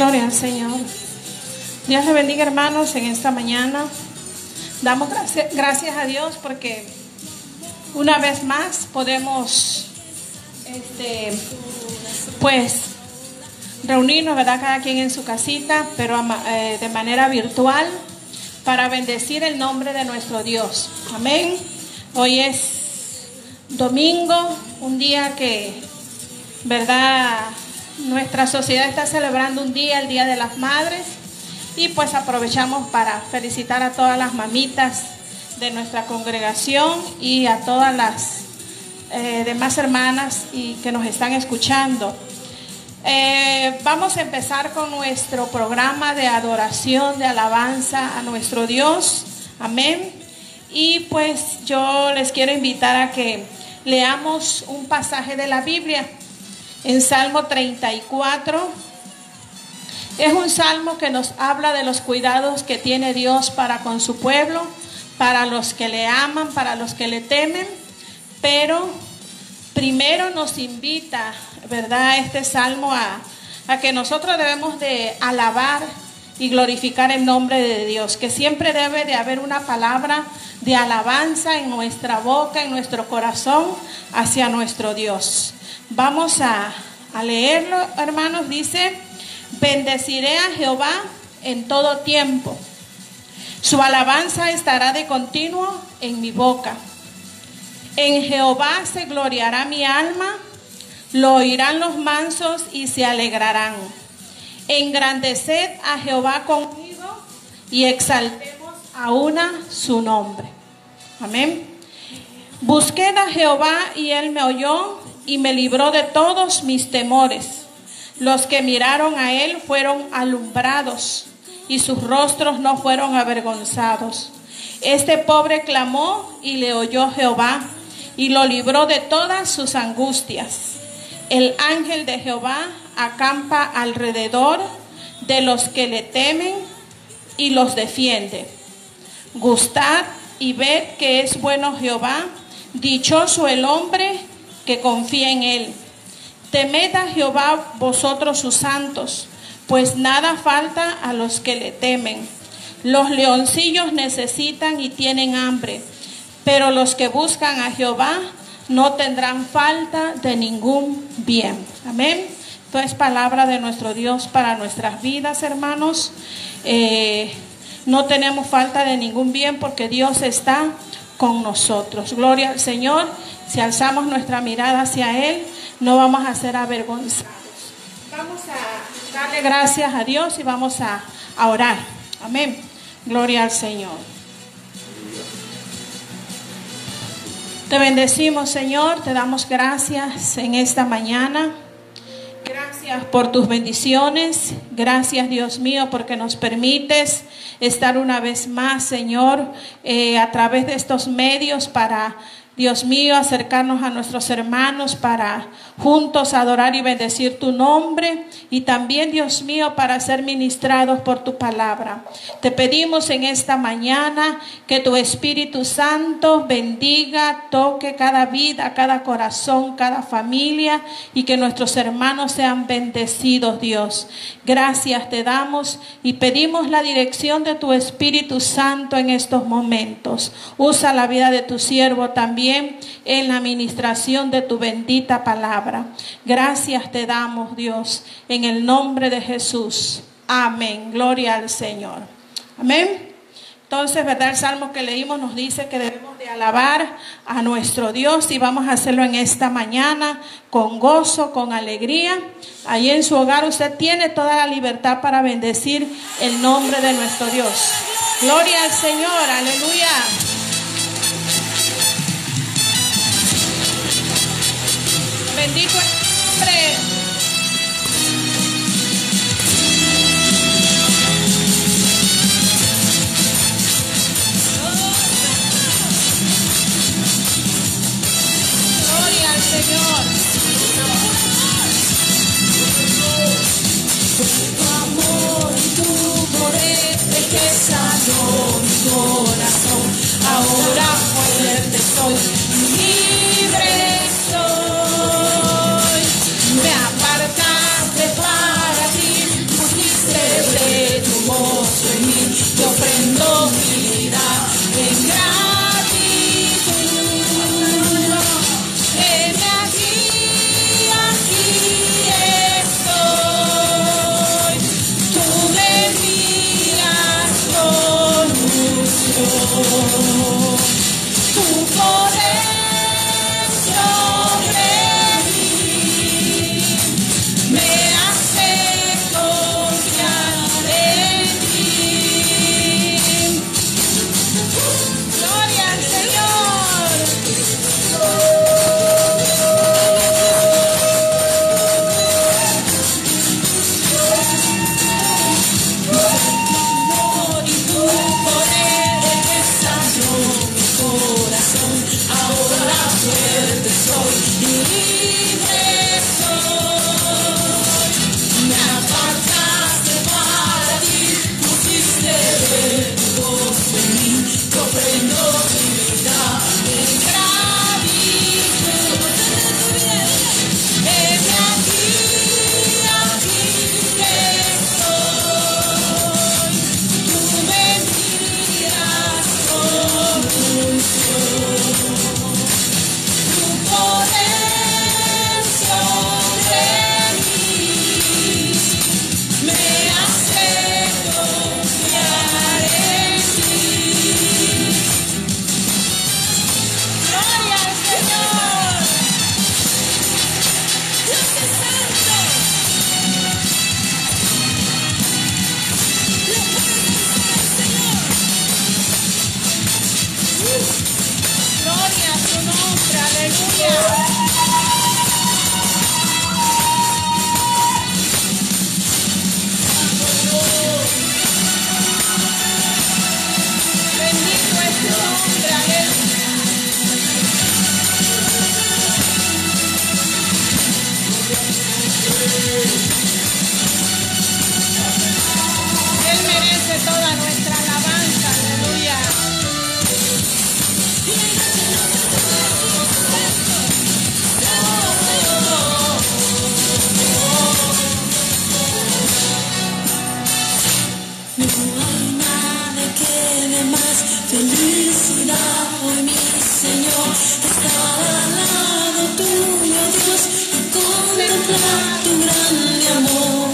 Gloria al Señor. Dios le bendiga, hermanos, en esta mañana. Damos gracias a Dios porque una vez más podemos pues reunirnos, ¿verdad? Cada quien en su casita, pero de manera virtual, para bendecir el nombre de nuestro Dios. Amén. Hoy es domingo, un día que, ¿verdad?, nuestra sociedad está celebrando un día, el Día de las Madres, y pues aprovechamos para felicitar a todas las mamitas de nuestra congregación y a todas las demás hermanas y que nos están escuchando. Vamos a empezar con nuestro programa de adoración, de alabanza a nuestro Dios. Amén. Y pues yo les quiero invitar a que leamos un pasaje de la Biblia en Salmo 34. Es un salmo que nos habla de los cuidados que tiene Dios para con su pueblo, para los que le aman, para los que le temen. Pero primero nos invita, ¿verdad?, este salmo a que nosotros debemos de alabar y glorificar el nombre de Dios, que siempre debe de haber una palabra de alabanza en nuestra boca, en nuestro corazón, hacia nuestro Dios. Vamos a leerlo, hermanos. Dice: bendeciré a Jehová en todo tiempo. Su alabanza estará de continuo en mi boca. En Jehová se gloriará mi alma, lo oirán los mansos y se alegrarán. Engrandeced a Jehová conmigo y exaltemos aún su nombre. Amén. Busqué a Jehová y él me oyó y me libró de todos mis temores. Los que miraron a él fueron alumbrados y sus rostros no fueron avergonzados. Este pobre clamó y le oyó Jehová y lo libró de todas sus angustias. El ángel de Jehová acampa alrededor de los que le temen y los defiende. Gustad y ved que es bueno Jehová, dichoso el hombre que confía en él. Temed a Jehová vosotros sus santos, pues nada falta a los que le temen. Los leoncillos necesitan y tienen hambre, pero los que buscan a Jehová no tendrán falta de ningún bien. Amén. Esto es palabra de nuestro Dios para nuestras vidas, hermanos. No tenemos falta de ningún bien porque Dios está con nosotros. Gloria al Señor. Si alzamos nuestra mirada hacia Él, no vamos a ser avergonzados. Vamos a darle gracias a Dios y vamos a orar. Amén. Gloria al Señor. Te bendecimos, Señor. Te damos gracias en esta mañana. Gracias por tus bendiciones. Gracias, Dios mío, porque nos permites estar una vez más, Señor, a través de estos medios para, Dios mío, acercarnos a nuestros hermanos para juntos adorar y bendecir tu nombre, y también, Dios mío, para ser ministrados por tu palabra. Te pedimos en esta mañana que tu Espíritu Santo bendiga, toque cada vida, cada corazón, cada familia, y que nuestros hermanos sean bendecidos, Dios. Gracias te damos y pedimos la dirección de tu Espíritu Santo en estos momentos. Usa la vida de tu siervo también en la administración de tu bendita palabra. Gracias te damos, Dios, en el nombre de Jesús. Amén. Gloria al Señor. Amén. Entonces, ¿verdad? El salmo que leímos nos dice que debemos de alabar a nuestro Dios, y vamos a hacerlo en esta mañana con gozo, con alegría. Allí en su hogar usted tiene toda la libertad para bendecir el nombre de nuestro Dios. Gloria al Señor. Aleluya. Bendito el nombre. Gloria al Señor. Tu amor y tu poder el que sanó mi corazón. Ahora fuerte soy, libre soy. Me apartaste para ti, poder sobre mí me hace confiar en ti. Gloria al Señor. Y tu poder que sanó mi corazón, ahora fuerte soy y libre soy. Me apartaste para ti, pusiste de tu voz en mí, comprendo mi vida en gratitud. Heme aquí que estoy. Tú me miras con unción, tu poder sobre mí me hace confiar en ti. Gloria al Señor. Dios es santo. Le puedes danzar al Señor. Gloria a su nombre. Aleluya. Bendito es su nombre. Aleluya. Él merece toda nuestra alabanza. Aleluya. No hay nada que dé más felicidad hoy, mi Señor, estar al lado tuyo, Dios, y contemplar tu grande amor.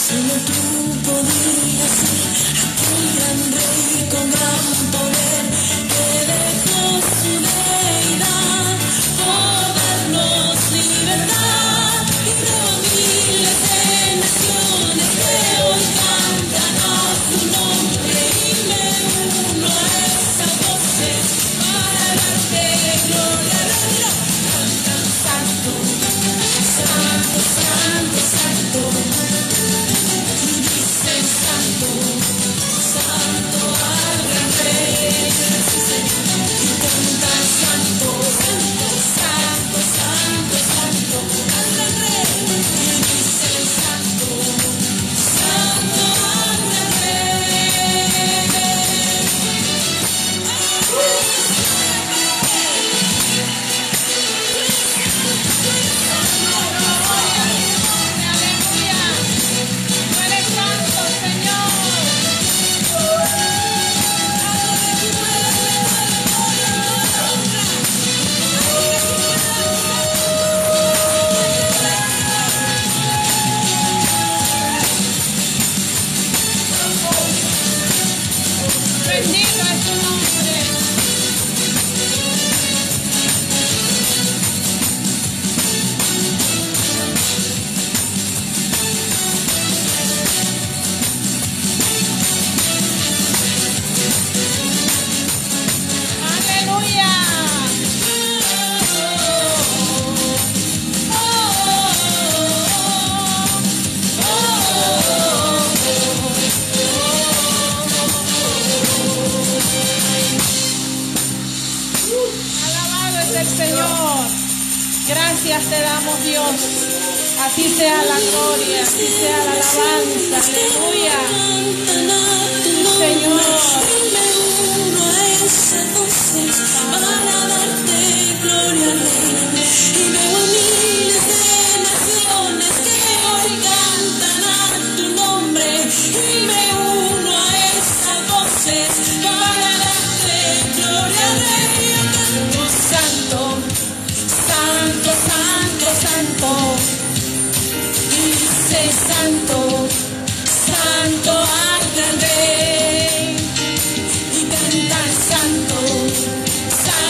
Solo tú podías ser aquel gran rey con gran poder que dejó su deidad por darnos libertad. Y veo miles de naciones que hoy cantan a tu nombre y me uno a esas voces para darte gloria. Cantan santo, santo, santo, santo. Y dicen santo, santo al gran rey. Sí, Señor. Y cantan santo, santo, santo, santo, santo al gran rey. Y dicen santo, santo al gran rey. Aleluya. Tú eres santo, Señor. Bendito es tu nombre. Aleluya. Alabado es el Señor. Gracias te damos, Dios. A ti sea la gloria, a ti sea la alabanza. Aleluya. Señor. Me uno a esas voces para darte gloria, Rey. Y veo a miles de naciones que hoy cantan a tu nombre. Y me uno a esas voces para darte gloria, Rey. Yo canto santo, santo, santo, santo. Y dice santo, santo al gran Rey. Y cantan santo, santo.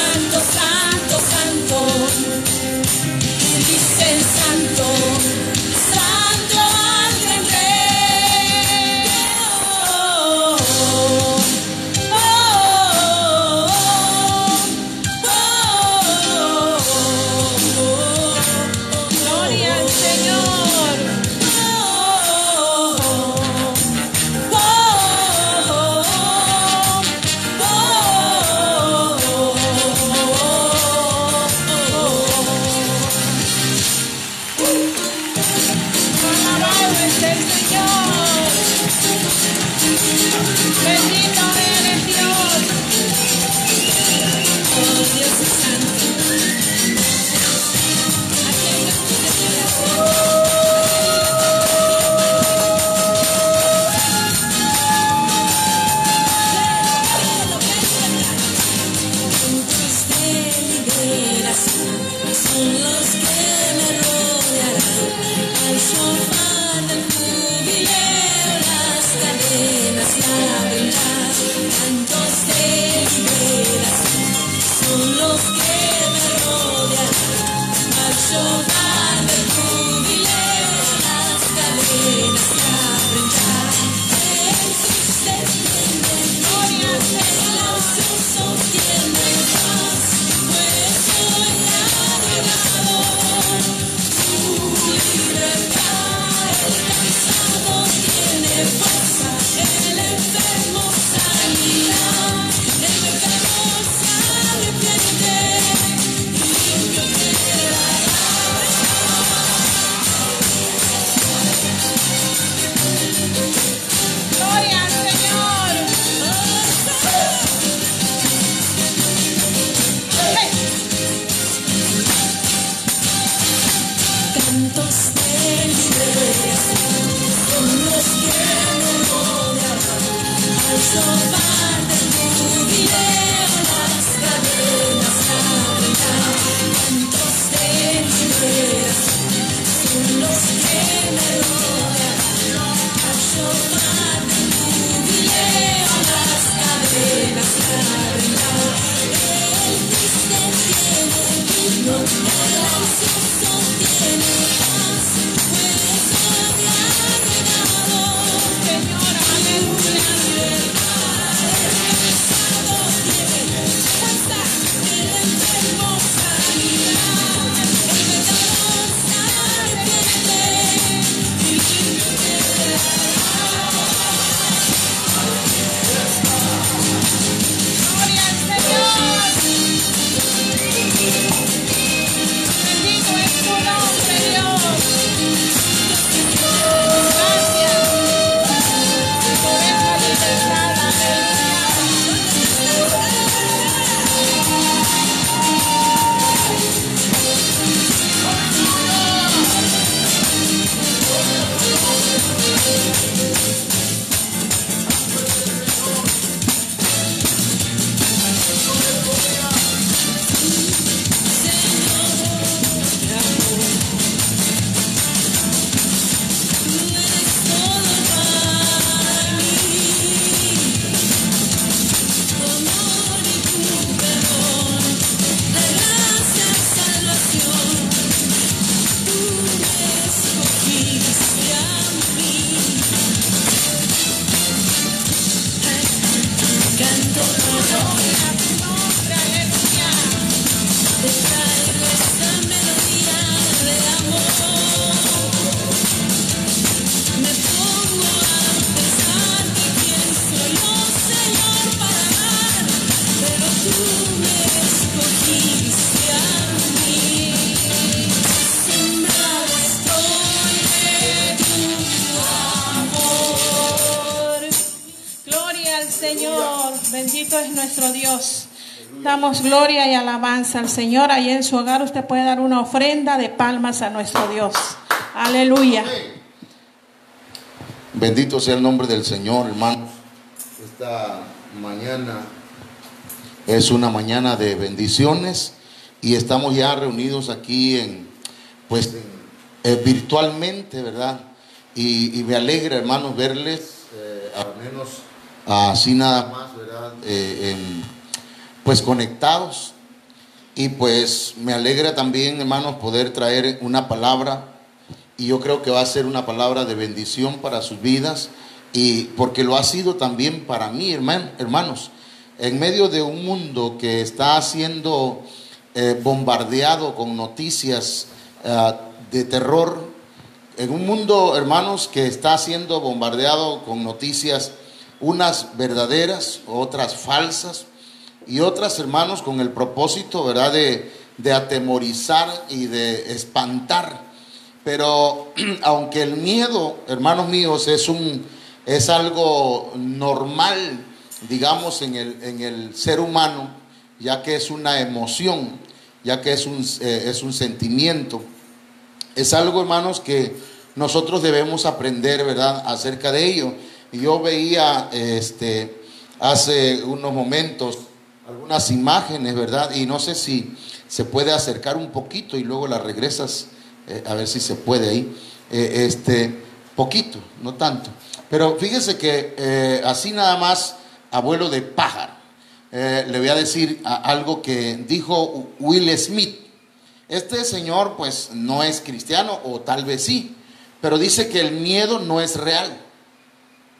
Bendito es nuestro Dios. Damos gloria y alabanza al Señor. Ahí en su hogar usted puede dar una ofrenda de palmas a nuestro Dios. Aleluya. Bendito sea el nombre del Señor, hermanos. Esta mañana es una mañana de bendiciones y estamos ya reunidos aquí virtualmente, ¿verdad? Y me alegra, hermanos, verles, al menos así nada más, ¿verdad? Pues conectados. Y pues me alegra también, hermanos, poder traer una palabra, y yo creo que va a ser una palabra de bendición para sus vidas, y porque lo ha sido también para mí, hermanos, en medio de un mundo que está siendo bombardeado con noticias de terror, en un mundo, hermanos, que está siendo bombardeado con noticias, unas verdaderas, otras falsas, y otras, hermanos, con el propósito, ¿verdad?, de atemorizar y de espantar. Pero aunque el miedo, hermanos míos, es algo normal, digamos, en el ser humano, ya que es una emoción, ya que es un sentimiento, es algo, hermanos, que nosotros debemos aprender, ¿verdad?, acerca de ello. Y yo veía hace unos momentos algunas imágenes, ¿verdad? Y no sé si se puede acercar un poquito y luego la regresas, a ver si se puede ahí, poquito, no tanto. Pero fíjese que así nada más, abuelo de pájaro, le voy a decir algo que dijo Will Smith. Este señor pues no es cristiano, o tal vez sí, pero dice que el miedo no es real.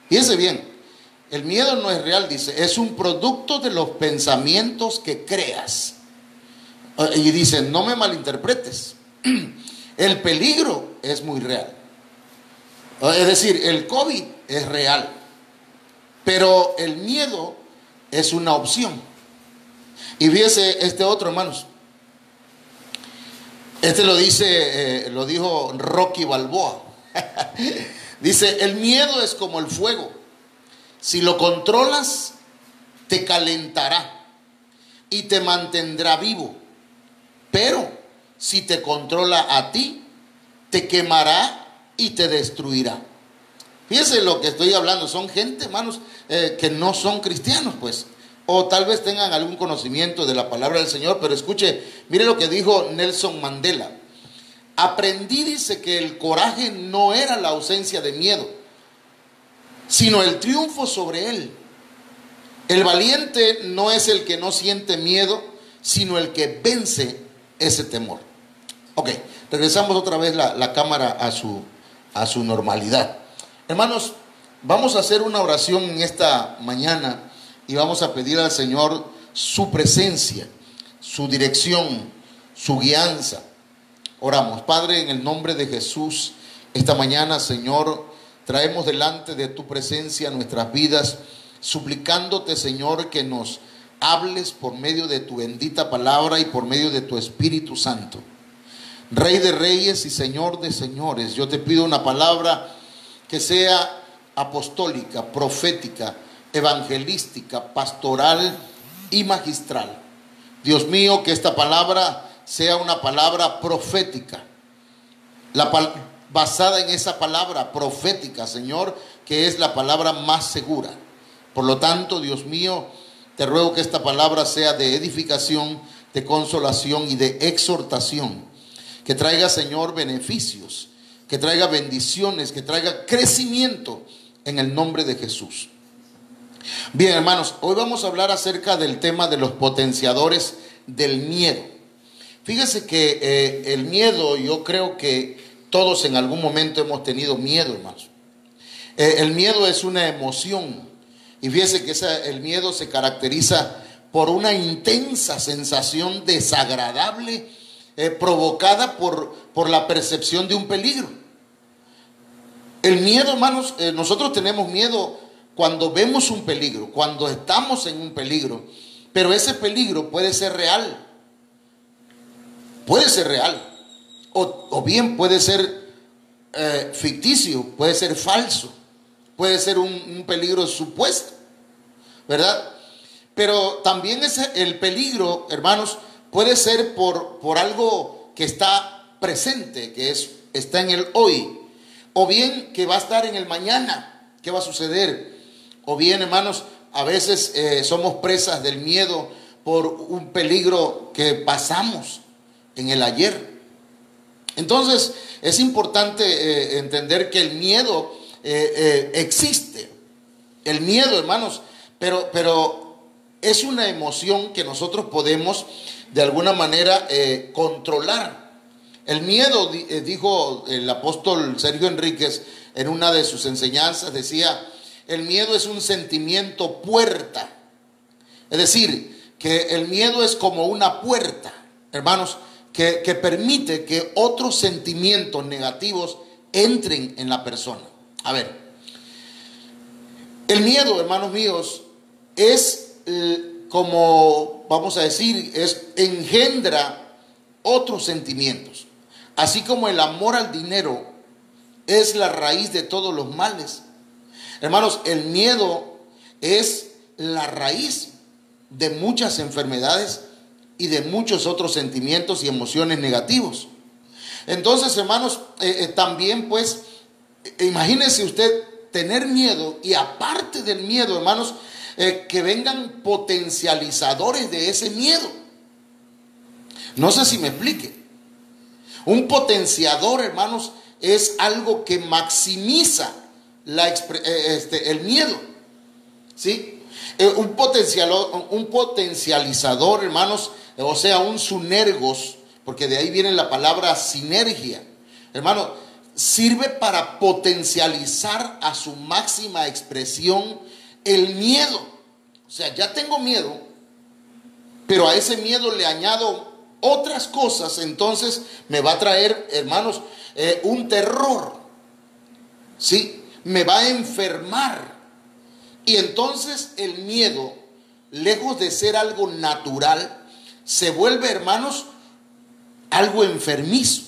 Fíjese bien, el miedo no es real, dice, es un producto de los pensamientos que creas. Y dice, no me malinterpretes, el peligro es muy real. Es decir, el COVID es real, pero el miedo es una opción. Y fíjese este otro, hermanos. Lo dijo Rocky Balboa. Dice, el miedo es como el fuego. Si lo controlas, te calentará y te mantendrá vivo. Pero si te controla a ti, te quemará y te destruirá. Fíjense lo que estoy hablando, son gente, hermanos, que no son cristianos, pues. O tal vez tengan algún conocimiento de la palabra del Señor, pero escuche, mire lo que dijo Nelson Mandela. Aprendí, dice, que el coraje no era la ausencia de miedo, sino el triunfo sobre él. El valiente no es el que no siente miedo, sino el que vence ese temor. Ok, regresamos otra vez la cámara a su normalidad. Hermanos, vamos a hacer una oración en esta mañana y vamos a pedir al Señor su presencia, su dirección, su guianza. Oramos. Padre, en el nombre de Jesús, esta mañana, Señor, traemos delante de tu presencia nuestras vidas, suplicándote, Señor, que nos hables por medio de tu bendita palabra y por medio de tu Espíritu Santo. Rey de reyes y Señor de señores, yo te pido una palabra que sea apostólica, profética, evangelística, pastoral y magistral. Dios mío, que esta palabra sea una palabra profética, basada en esa palabra profética, Señor, que es la palabra más segura. Por lo tanto, Dios mío, te ruego que esta palabra sea de edificación, de consolación y de exhortación, que traiga, Señor, beneficios, que traiga bendiciones, que traiga crecimiento en el nombre de Jesús. Bien, hermanos, hoy vamos a hablar acerca del tema de los potenciadores del miedo. Fíjese que el miedo, yo creo que todos en algún momento hemos tenido miedo, hermanos. El miedo es una emoción, y fíjese que el miedo se caracteriza por una intensa sensación desagradable provocada por la percepción de un peligro. El miedo, hermanos, nosotros tenemos miedo cuando vemos un peligro, cuando estamos en un peligro, pero ese peligro puede ser real. Puede ser real, o bien puede ser ficticio, puede ser falso, puede ser un peligro supuesto, ¿verdad? Pero también el peligro, hermanos, puede ser por algo que está presente, está en el hoy, o bien que va a estar en el mañana, que va a suceder, o bien, hermanos, a veces somos presas del miedo por un peligro que pasamos en el ayer. Entonces es importante entender que el miedo existe. El miedo, hermanos, pero es una emoción que nosotros podemos de alguna manera controlar. El miedo, dijo el apóstol Sergio Enríquez en una de sus enseñanzas, decía: el miedo es un sentimiento puerta. Es decir, que el miedo es como una puerta, hermanos, que permite que otros sentimientos negativos entren en la persona. A ver, el miedo, hermanos míos, es como, vamos a decir, engendra otros sentimientos. Así como el amor al dinero es la raíz de todos los males. Hermanos, el miedo es la raíz de muchas enfermedades y de muchos otros sentimientos y emociones negativos. Entonces, hermanos, también pues, imagínese usted tener miedo y aparte del miedo, hermanos, que vengan potencializadores de ese miedo. No sé si me explique. Un potenciador, hermanos, es algo que maximiza el miedo, ¿sí? Un potencializador, hermanos, o sea, un sunergos, porque de ahí viene la palabra sinergia, hermano, sirve para potencializar a su máxima expresión el miedo. O sea, ya tengo miedo, pero a ese miedo le añado otras cosas, entonces me va a traer, hermanos, un terror, ¿sí? Me va a enfermar. Y entonces el miedo, lejos de ser algo natural, se vuelve, hermanos, algo enfermizo.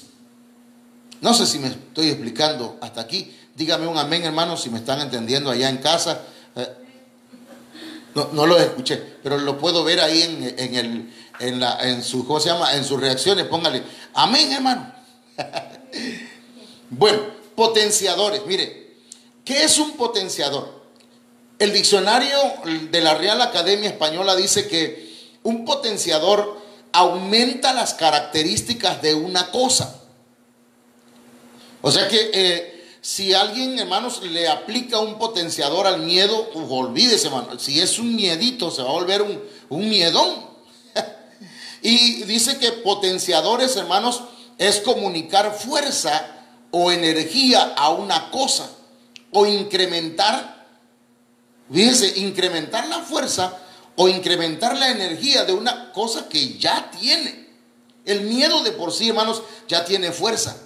No sé si me estoy explicando hasta aquí. Dígame un amén, hermanos, si me están entendiendo allá en casa. No lo escuché, pero lo puedo ver ahí en sus reacciones. Póngale amén, hermano. Bueno, potenciadores. Mire, ¿Qué es un potenciador? El diccionario de la Real Academia Española dice que un potenciador aumenta las características de una cosa. O sea que si alguien, hermanos, le aplica un potenciador al miedo, olvídese, hermano, si es un miedito, se va a volver un miedón. Y dice que potenciadores, hermanos, es comunicar fuerza o energía a una cosa, o incrementar, fíjense, incrementar la fuerza o incrementar la energía de una cosa que ya tiene. El miedo de por sí, hermanos, ya tiene fuerza.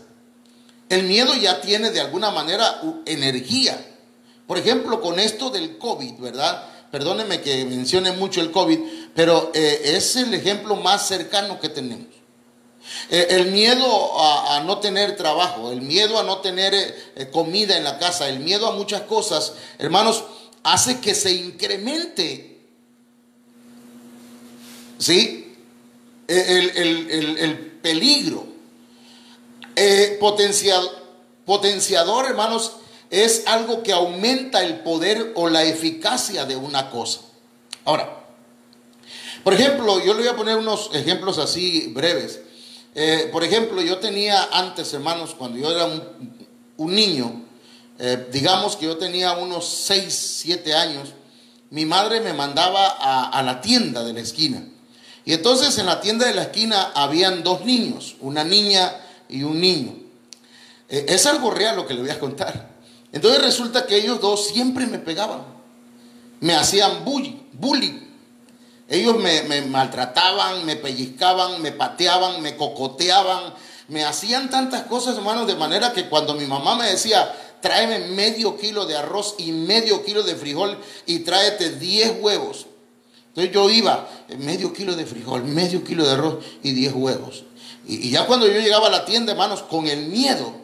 El miedo ya tiene de alguna manera energía. Por ejemplo, con esto del COVID, ¿verdad? Perdónenme que mencione mucho el COVID, pero es el ejemplo más cercano que tenemos. El miedo a no tener trabajo, el miedo a no tener comida en la casa, el miedo a muchas cosas, hermanos, hace que se incremente, ¿sí?, el peligro. Potenciador, hermanos, es algo que aumenta el poder o la eficacia de una cosa. Ahora, por ejemplo, yo le voy a poner unos ejemplos así breves. Por ejemplo, yo tenía antes, hermanos, cuando yo era un niño, digamos que yo tenía unos 6, 7 años, mi madre me mandaba a la tienda de la esquina. Y entonces en la tienda de la esquina habían 2 niños, una niña y un niño. Es algo real lo que le voy a contar. Entonces resulta que ellos 2 siempre me pegaban, me hacían bullying. Ellos me maltrataban, me pellizcaban, me pateaban, me cocoteaban, me hacían tantas cosas, hermanos, de manera que cuando mi mamá me decía, tráeme medio kilo de arroz y medio kilo de frijol y tráete 10 huevos. Entonces yo iba, medio kilo de frijol, medio kilo de arroz y 10 huevos. Y ya cuando yo llegaba a la tienda, hermanos, con el miedo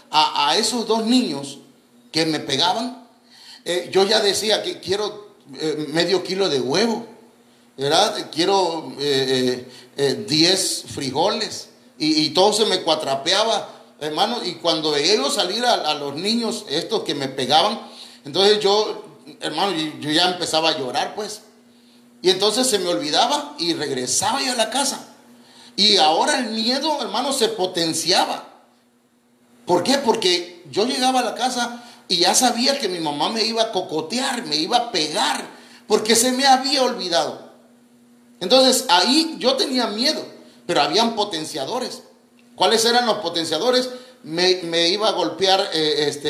a esos 2 niños que me pegaban, yo ya decía que quiero medio kilo de huevo, ¿verdad? Quiero 10 frijoles y todo se me cuatrapeaba, hermano. Y cuando veía yo salir a los niños estos que me pegaban, entonces yo, hermano, yo ya empezaba a llorar, pues. Y entonces se me olvidaba y regresaba yo a la casa. Y ahora el miedo, hermano, se potenciaba. ¿Por qué? Porque yo llegaba a la casa y ya sabía que mi mamá me iba a cocotear, me iba a pegar, porque se me había olvidado. Entonces ahí yo tenía miedo, pero habían potenciadores. ¿Cuáles eran los potenciadores? Me iba a golpear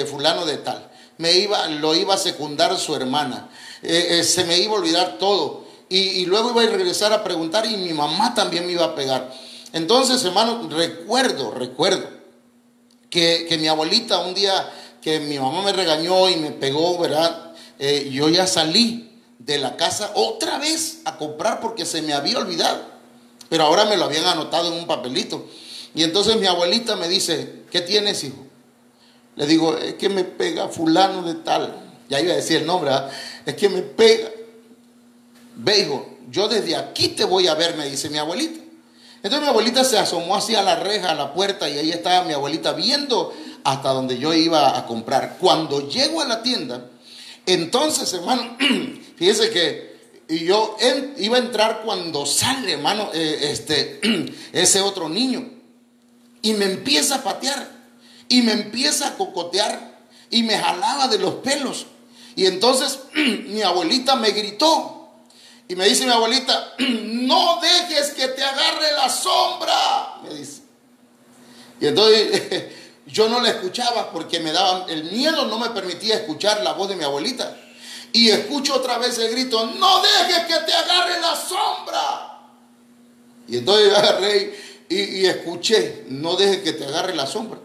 fulano de tal, lo iba a secundar su hermana, se me iba a olvidar todo. Y luego iba a regresar a preguntar y mi mamá también me iba a pegar. Entonces, hermano, recuerdo que mi abuelita un día que mi mamá me regañó y me pegó, ¿verdad? Yo ya salí de la casa otra vez a comprar porque se me había olvidado. Pero ahora me lo habían anotado en un papelito. Y entonces mi abuelita me dice, ¿qué tienes, hijo? Le digo, es que me pega fulano de tal. Ya iba a decir el nombre, ¿verdad? Es que me pega. Ve, hijo, yo desde aquí te voy a ver, me dice mi abuelita. Entonces mi abuelita se asomó así a la reja, a la puerta, y ahí estaba mi abuelita viendo hasta donde yo iba a comprar. Cuando llego a la tienda, entonces, hermano, fíjese que yo iba a entrar cuando sale, hermano, ese otro niño, y me empieza a patear, y me empieza a cocotear, y me jalaba de los pelos. Y entonces mi abuelita me gritó. Y me dice mi abuelita, no dejes que te agarre la sombra, me dice. Y entonces yo no la escuchaba porque el miedo no me permitía escuchar la voz de mi abuelita. Y escucho otra vez el grito, no dejes que te agarre la sombra. Y entonces yo agarré y escuché, no dejes que te agarre la sombra.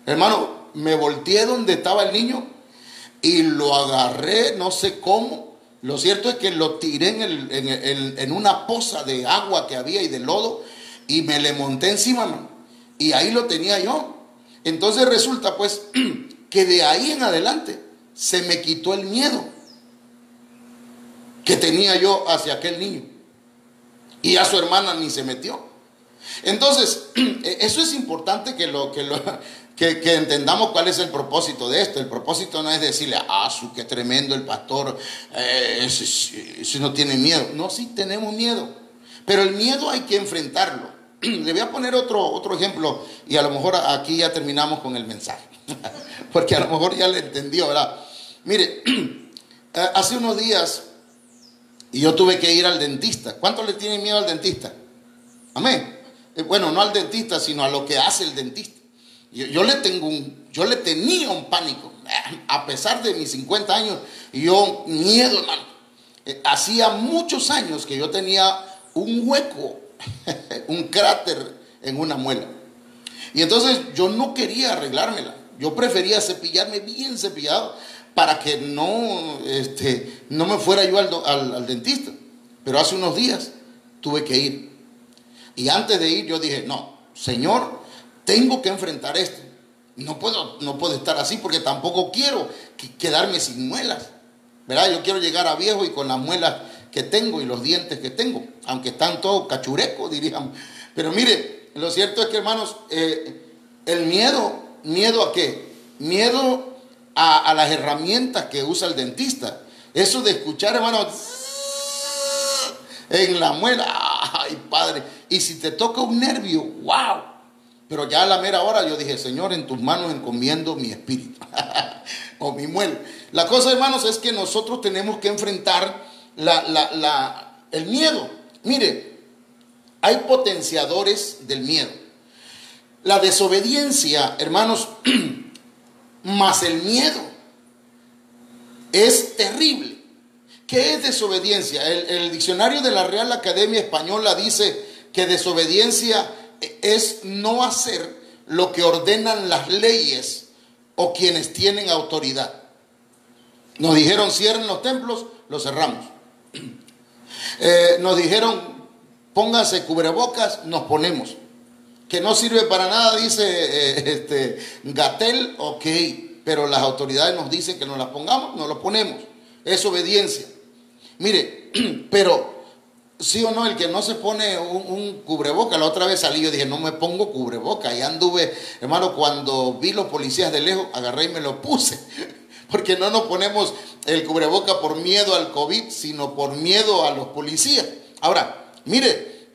Hermano, me volteé donde estaba el niño y lo agarré, no sé cómo. Lo cierto es que lo tiré en una poza de agua que había y de lodo y me le monté encima, man, y ahí lo tenía yo. Entonces resulta pues que de ahí en adelante se me quitó el miedo que tenía yo hacia aquel niño, y a su hermana ni se metió. Entonces, eso es importante que entendamos cuál es el propósito de esto. El propósito no es decirle, qué tremendo el pastor, si no tiene miedo. No, sí tenemos miedo, pero el miedo hay que enfrentarlo. Le voy a poner otro ejemplo y a lo mejor aquí ya terminamos con el mensaje, porque a lo mejor ya le entendió, ¿verdad? Mire, hace unos días yo tuve que ir al dentista. ¿Cuántos le tienen miedo al dentista? Amén. Bueno, no al dentista, sino a lo que hace el dentista. Yo le tenía un pánico. A pesar de mis 50 años, miedo, hermano. Hacía muchos años que yo tenía un hueco, un cráter en una muela. Y entonces yo no quería arreglármela. Yo prefería cepillarme bien cepillado para que no me fuera yo al dentista. Pero hace unos días tuve que ir. Y antes de ir yo dije, no, Señor, tengo que enfrentar esto. No puedo estar así porque tampoco quiero quedarme sin muelas, ¿verdad? Yo quiero llegar a viejo y con las muelas que tengo y los dientes que tengo, aunque están todos cachurecos, diríamos. Pero mire, lo cierto es que, hermanos, el ¿miedo a qué? Miedo a las herramientas que usa el dentista. Eso de escuchar, hermanos, en la muela, ay, Padre. Y si te toca un nervio, wow. Pero ya a la mera hora yo dije, Señor, en tus manos encomiendo mi espíritu o mi muela. La cosa, hermanos, es que nosotros tenemos que enfrentar el miedo. Mire, hay potenciadores del miedo. La desobediencia, hermanos, más el miedo es terrible. ¿Qué es desobediencia? El diccionario de la Real Academia Española dice que desobediencia es no hacer lo que ordenan las leyes o quienes tienen autoridad. Nos dijeron cierren los templos, los cerramos. Nos dijeron pónganse cubrebocas, nos ponemos. Que no sirve para nada, dice Gatell, ok, pero las autoridades nos dicen que nos las pongamos, nos los ponemos. Es obediencia. Mire, pero sí o no, el que no se pone un cubreboca, la otra vez salí, yo dije, no me pongo cubreboca. Y anduve, hermano, cuando vi los policías de lejos, agarré y me lo puse. Porque no nos ponemos el cubreboca por miedo al COVID, sino por miedo a los policías. Ahora, mire,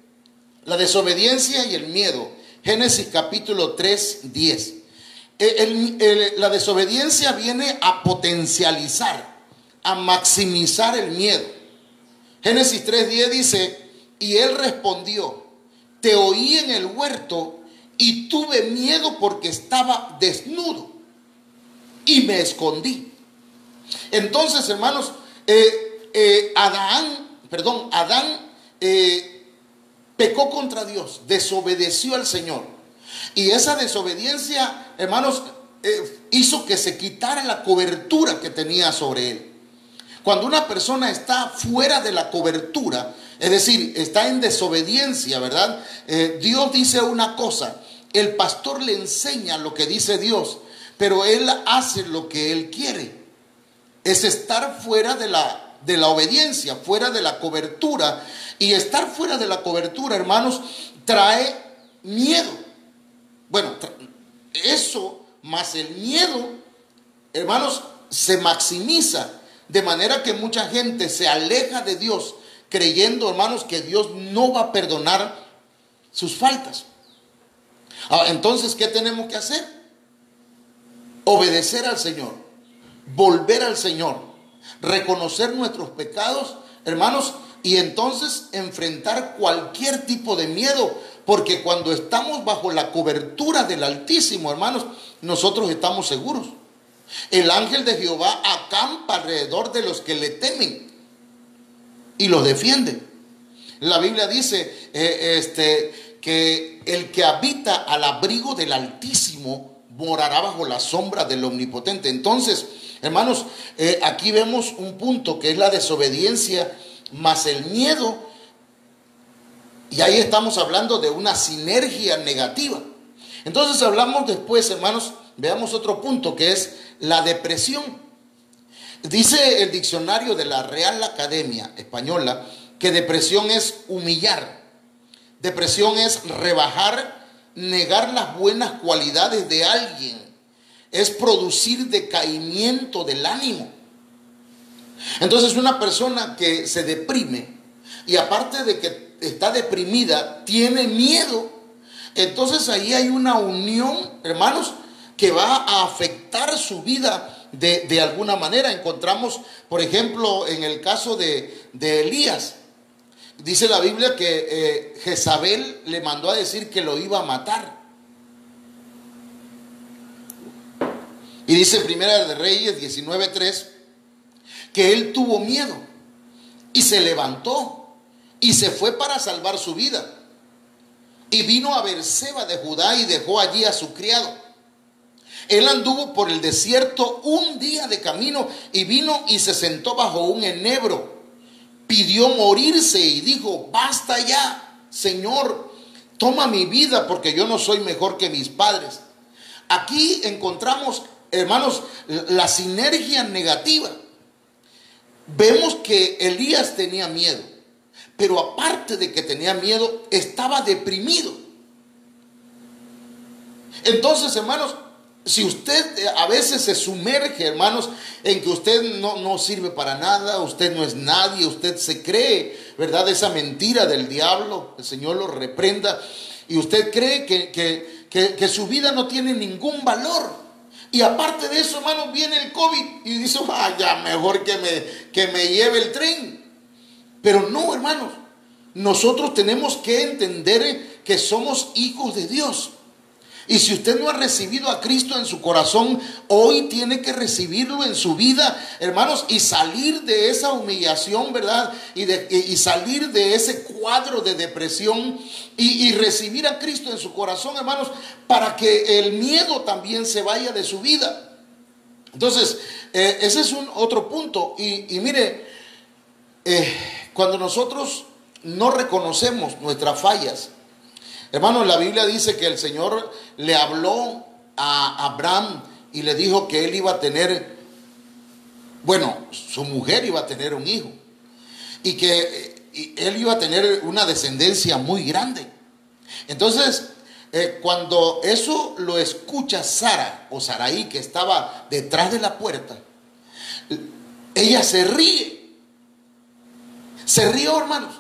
la desobediencia y el miedo. Génesis capítulo 3, 10. La desobediencia viene a potencializar, a maximizar el miedo. Génesis 3:10 dice, y él respondió, te oí en el huerto y tuve miedo porque estaba desnudo y me escondí. Entonces, hermanos, Adán pecó contra Dios, desobedeció al Señor. Y esa desobediencia, hermanos, hizo que se quitara la cobertura que tenía sobre él. Cuando una persona está fuera de la cobertura, es decir, está en desobediencia, ¿verdad? Dios dice una cosa, el pastor le enseña lo que dice Dios, pero él hace lo que él quiere. Es estar fuera de la obediencia, fuera de la cobertura. Y estar fuera de la cobertura, hermanos, trae miedo. Bueno, eso más el miedo, hermanos, se maximiza. De manera que mucha gente se aleja de Dios creyendo, hermanos, que Dios no va a perdonar sus faltas. Entonces, ¿qué tenemos que hacer? Obedecer al Señor, volver al Señor, reconocer nuestros pecados, hermanos, y entonces enfrentar cualquier tipo de miedo, porque cuando estamos bajo la cobertura del Altísimo, hermanos, nosotros estamos seguros. El ángel de Jehová acampa alrededor de los que le temen y los defiende. La Biblia dice que el que habita al abrigo del Altísimo morará bajo la sombra del Omnipotente. Entonces, hermanos, aquí vemos un punto que es la desobediencia más el miedo, y ahí estamos hablando de una sinergia negativa. Entonces hablamos después, hermanos, veamos otro punto que es la depresión. Dice el diccionario de la Real Academia Española que depresión es humillar, Depresión es rebajar, negar las buenas cualidades de alguien. Es producir decaimiento del ánimo. Entonces una persona que se deprime y aparte de que está deprimida, tiene miedo, entonces ahí hay una unión, hermanos, que va a afectar su vida de alguna manera. Encontramos, por ejemplo, en el caso de Elías, dice la Biblia que Jezabel le mandó a decir que lo iba a matar. Y dice Primera de Reyes 19:3 que él tuvo miedo y se levantó y se fue para salvar su vida. Y vino a Beerseba de Judá y dejó allí a su criado. Él anduvo por el desierto un día de camino y vino y se sentó bajo un enebro. Pidió morirse y dijo: basta ya, Señor, toma mi vida porque yo no soy mejor que mis padres. Aquí encontramos, hermanos, la sinergia negativa. Vemos que Elías tenía miedo, pero aparte de que tenía miedo, estaba deprimido. Entonces, hermanos, si usted a veces se sumerge, hermanos, en que usted no sirve para nada, usted no es nadie, usted se cree, ¿verdad?, esa mentira del diablo, el Señor lo reprenda, y usted cree que su vida no tiene ningún valor. Y aparte de eso, hermanos, viene el COVID y dice: ya mejor que me lleve el tren. Pero no, hermanos, nosotros tenemos que entender que somos hijos de Dios. Y si usted no ha recibido a Cristo en su corazón, hoy tiene que recibirlo en su vida, hermanos, y salir de esa humillación, ¿verdad? Y salir de ese cuadro de depresión y recibir a Cristo en su corazón, hermanos, para que el miedo también se vaya de su vida. Entonces, ese es otro punto. Y mire, cuando nosotros no reconocemos nuestras fallas, hermanos, la Biblia dice que el Señor le habló a Abraham y le dijo que él iba a tener, su mujer iba a tener un hijo y que él iba a tener una descendencia muy grande. Entonces, cuando eso lo escucha Sara o Sarai, que estaba detrás de la puerta, ella se rió, hermanos.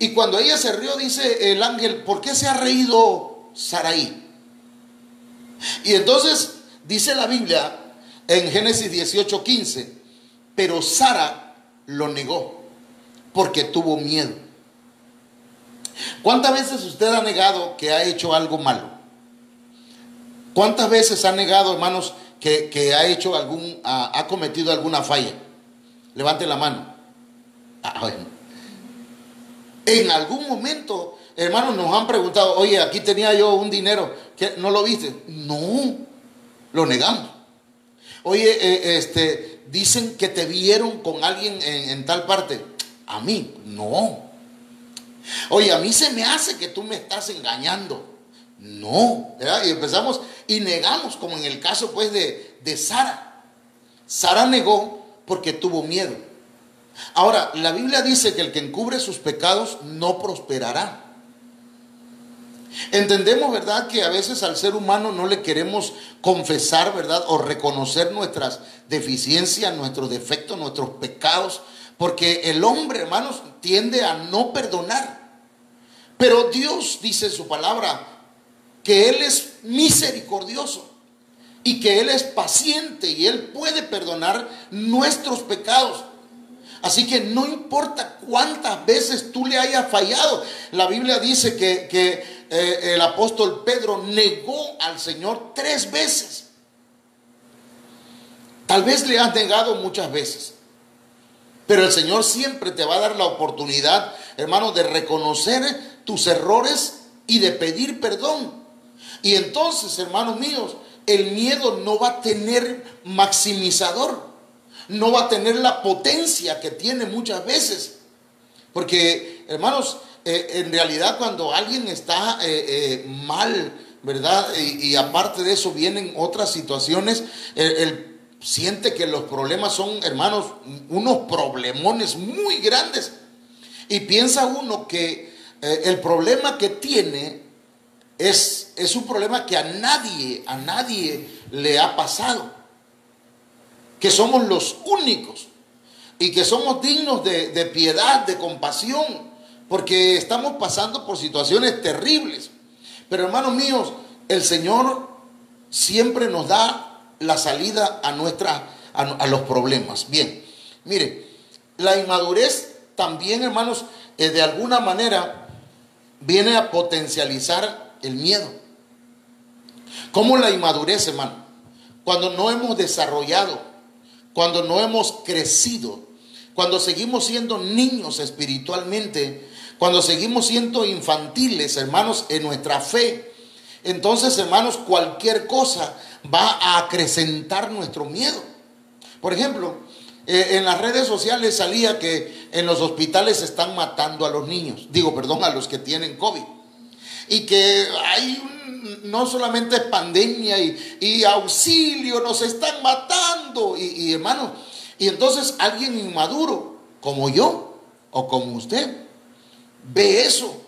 Y cuando ella se rió, dice el ángel: ¿por qué se ha reído Sarai? Y entonces dice la Biblia en Génesis 18:15: pero Sara lo negó porque tuvo miedo. ¿Cuántas veces usted ha negado que ha hecho algo malo? ¿Cuántas veces ha negado, hermanos, que ha cometido alguna falla? Levante la mano. Bueno. En algún momento, hermanos, nos han preguntado: oye, aquí tenía yo un dinero, ¿qué, no lo viste? No, lo negamos. Oye, dicen que te vieron con alguien en tal parte. A mí, no. Oye, a mí se me hace que tú me estás engañando. No, ¿verdad? Y empezamos y negamos, como en el caso pues de Sara. Sara negó porque tuvo miedo. Ahora, la Biblia dice que el que encubre sus pecados no prosperará. Entendemos, ¿verdad?, que a veces al ser humano no le queremos confesar, ¿verdad?, o reconocer nuestras deficiencias, nuestros defectos, nuestros pecados, porque el hombre, hermanos, tiende a no perdonar. Pero Dios dice en su palabra que Él es misericordioso y que Él es paciente y Él puede perdonar nuestros pecados. Así que no importa cuántas veces tú le hayas fallado. La Biblia dice que el apóstol Pedro negó al Señor 3 veces. Tal vez le has negado muchas veces, pero el Señor siempre te va a dar la oportunidad, hermano, de reconocer tus errores y de pedir perdón. Y entonces, hermanos míos, el miedo no va a tener maximizador. No va a tener la potencia que tiene muchas veces. Porque, hermanos, en realidad cuando alguien está mal, ¿verdad? Y aparte de eso vienen otras situaciones, él siente que los problemas son, hermanos, unos problemones muy grandes. Y piensa uno que el problema que tiene es un problema que a nadie le ha pasado, que somos los únicos y que somos dignos de piedad, de compasión, porque estamos pasando por situaciones terribles. Pero hermanos míos, el Señor siempre nos da la salida a los problemas. Bien, mire, la inmadurez también, hermanos, de alguna manera viene a potencializar el miedo. ¿Cómo la inmadurez, hermano? Cuando no hemos desarrollado, cuando no hemos crecido, cuando seguimos siendo niños espiritualmente, cuando seguimos siendo infantiles, hermanos, en nuestra fe, entonces, hermanos, cualquier cosa va a acrecentar nuestro miedo. Por ejemplo, en las redes sociales salía que en los hospitales están matando a los niños, a los que tienen COVID. Y que hay no solamente pandemia y auxilio, nos están matando. Y hermano, y entonces alguien inmaduro, como yo o como usted, ve eso.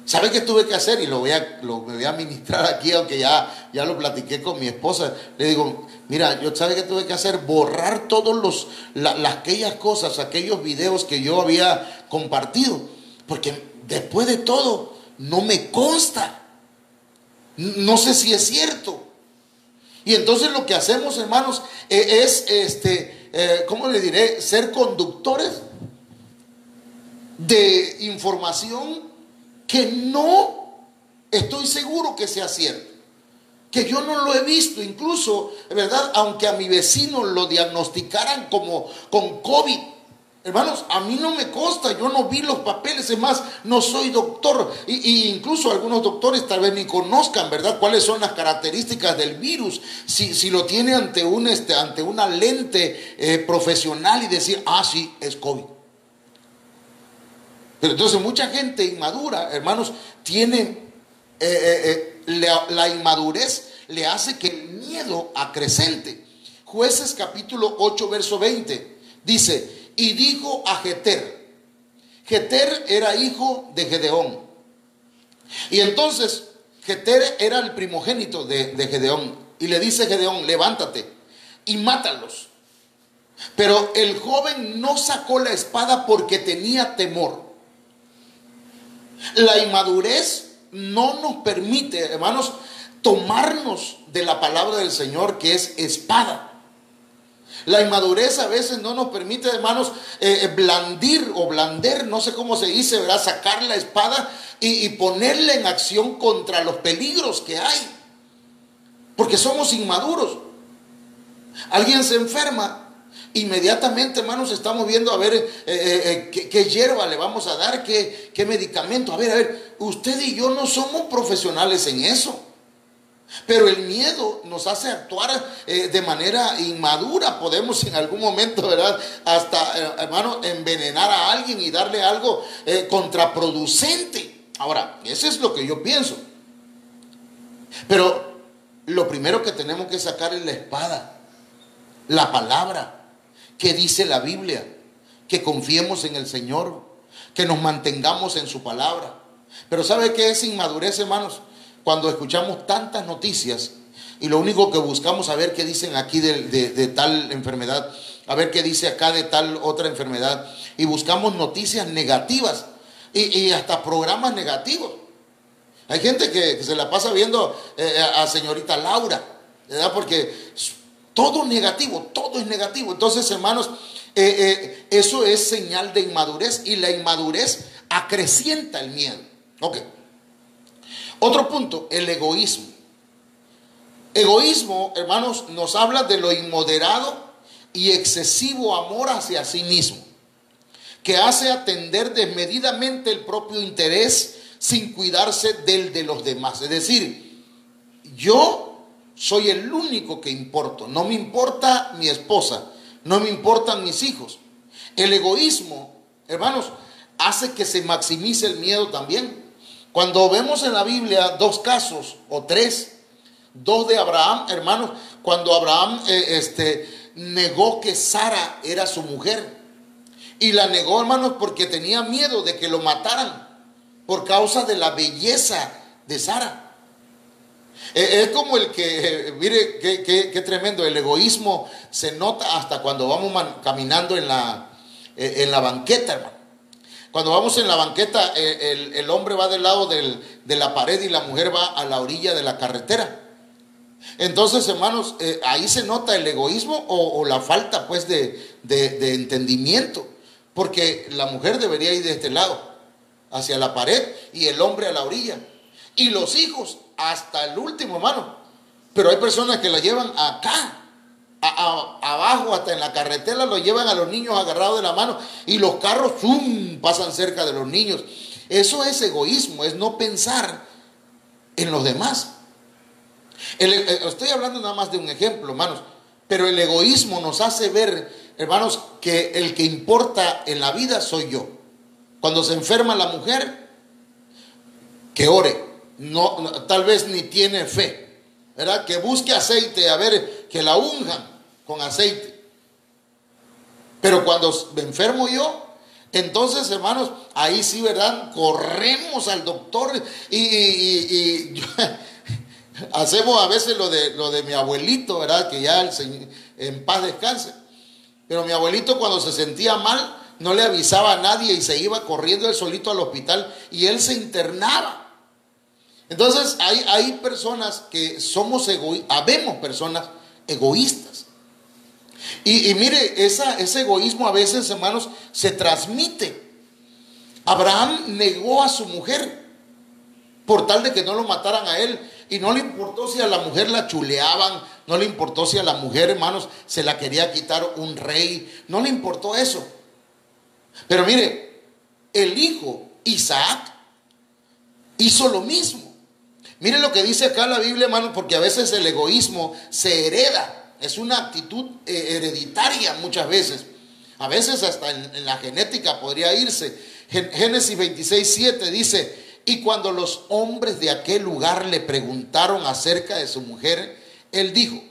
¿Sabe qué tuve que hacer? Y me voy a ministrar aquí, aunque ya lo platiqué con mi esposa. Le digo, mira, ¿sabe qué tuve que hacer? Borrar todos aquellas cosas, aquellos videos que yo había compartido. Porque después de todo, no me consta. No sé si es cierto. Y entonces lo que hacemos, hermanos, es, ¿cómo le diré? Ser conductores de información que no estoy seguro que sea cierto, que yo no lo he visto, incluso, ¿verdad? Aunque a mi vecino lo diagnosticaran como con COVID, hermanos, a mí no me consta, yo no vi los papeles, es más, no soy doctor, y incluso algunos doctores tal vez ni conozcan, ¿verdad?, cuáles son las características del virus, si lo tiene ante una lente profesional y decir, sí, es COVID. Pero entonces mucha gente inmadura, hermanos, tiene la inmadurez le hace que el miedo acrecente. Jueces capítulo 8 verso 20 dice, y dijo a Jeter. Jeter era hijo de Gedeón. Y entonces Jeter era el primogénito de Gedeón. Y le dice Gedeón, levántate y mátalos. Pero el joven no sacó la espada porque tenía temor. La inmadurez no nos permite, hermanos, tomarnos de la palabra del Señor, que es espada. La inmadurez a veces no nos permite, hermanos, blander, no sé cómo se dice, ¿verdad?, sacar la espada y ponerla en acción contra los peligros que hay, porque somos inmaduros. Alguien se enferma, inmediatamente, hermanos, estamos viendo a ver qué hierba le vamos a dar, qué medicamento. A ver, usted y yo no somos profesionales en eso, pero el miedo nos hace actuar de manera inmadura. Podemos en algún momento, ¿verdad?, hasta, hermano, envenenar a alguien y darle algo contraproducente. Ahora, eso es lo que yo pienso. Pero lo primero que tenemos que sacar es la espada, la palabra. Que dice la Biblia, que confiemos en el Señor, que nos mantengamos en su palabra. Pero ¿sabe qué es inmadurez, hermanos? Cuando escuchamos tantas noticias y lo único que buscamos a ver qué dicen aquí de tal enfermedad, a ver qué dice acá de tal otra enfermedad, y buscamos noticias negativas y hasta programas negativos. Hay gente que se la pasa viendo a señorita Laura, ¿verdad?, porque todo negativo, todo es negativo. Entonces, hermanos, eso es señal de inmadurez, y la inmadurez acrecienta el miedo. Ok. Otro punto, el egoísmo. Egoísmo, hermanos, nos habla de lo inmoderado y excesivo amor hacia sí mismo, que hace atender desmedidamente el propio interés sin cuidarse del de los demás. Es decir, yo soy el único que importo. No me importa mi esposa, no me importan mis hijos. El egoísmo, hermanos, hace que se maximice el miedo también. Cuando vemos en la Biblia dos casos o tres, dos de Abraham, hermanos, cuando Abraham negó que Sara era su mujer, Y la negó, hermanos, porque tenía miedo de que lo mataran por causa de la belleza de Sara. Es como el que, mire, qué tremendo, el egoísmo se nota hasta cuando vamos caminando en la banqueta, hermano. Cuando vamos en la banqueta, el hombre va del lado de la pared y la mujer va a la orilla de la carretera. Entonces, hermanos, ahí se nota el egoísmo o la falta, pues, de entendimiento. Porque la mujer debería ir de este lado, hacia la pared, y el hombre a la orilla. Y los hijos hasta el último, hermano. Pero hay personas que la llevan acá, abajo, hasta en la carretera, lo llevan a los niños agarrados de la mano. Y los carros, ¡zum!, pasan cerca de los niños. Eso es egoísmo, es no pensar en los demás. Estoy hablando nada más de un ejemplo, hermanos. Pero el egoísmo nos hace ver, hermanos, que el que importa en la vida soy yo. Cuando se enferma la mujer, que ore. No, tal vez ni tiene fe, ¿verdad? Que busque aceite, a ver, que la unjan con aceite. Pero cuando me enfermo yo, entonces, hermanos, ahí sí, ¿verdad? Corremos al doctor y hacemos a veces lo de mi abuelito, ¿verdad? Que ya el Señor en paz descanse. Pero mi abuelito, cuando se sentía mal, no le avisaba a nadie y se iba corriendo él solito al hospital y él se internaba. Entonces hay personas que somos habemos personas egoístas. Y mire, ese egoísmo a veces, hermanos, se transmite. Abraham negó a su mujer por tal de que no lo mataran a él. Y no le importó si a la mujer la chuleaban, no le importó si a la mujer, hermanos, se la quería quitar un rey, no le importó eso. Pero mire, el hijo Isaac hizo lo mismo. Mire lo que dice acá la Biblia, hermanos, porque a veces el egoísmo se hereda, es una actitud hereditaria muchas veces. A veces hasta en la genética podría irse. Génesis 26:7 dice: y cuando los hombres de aquel lugar le preguntaron acerca de su mujer, él dijo: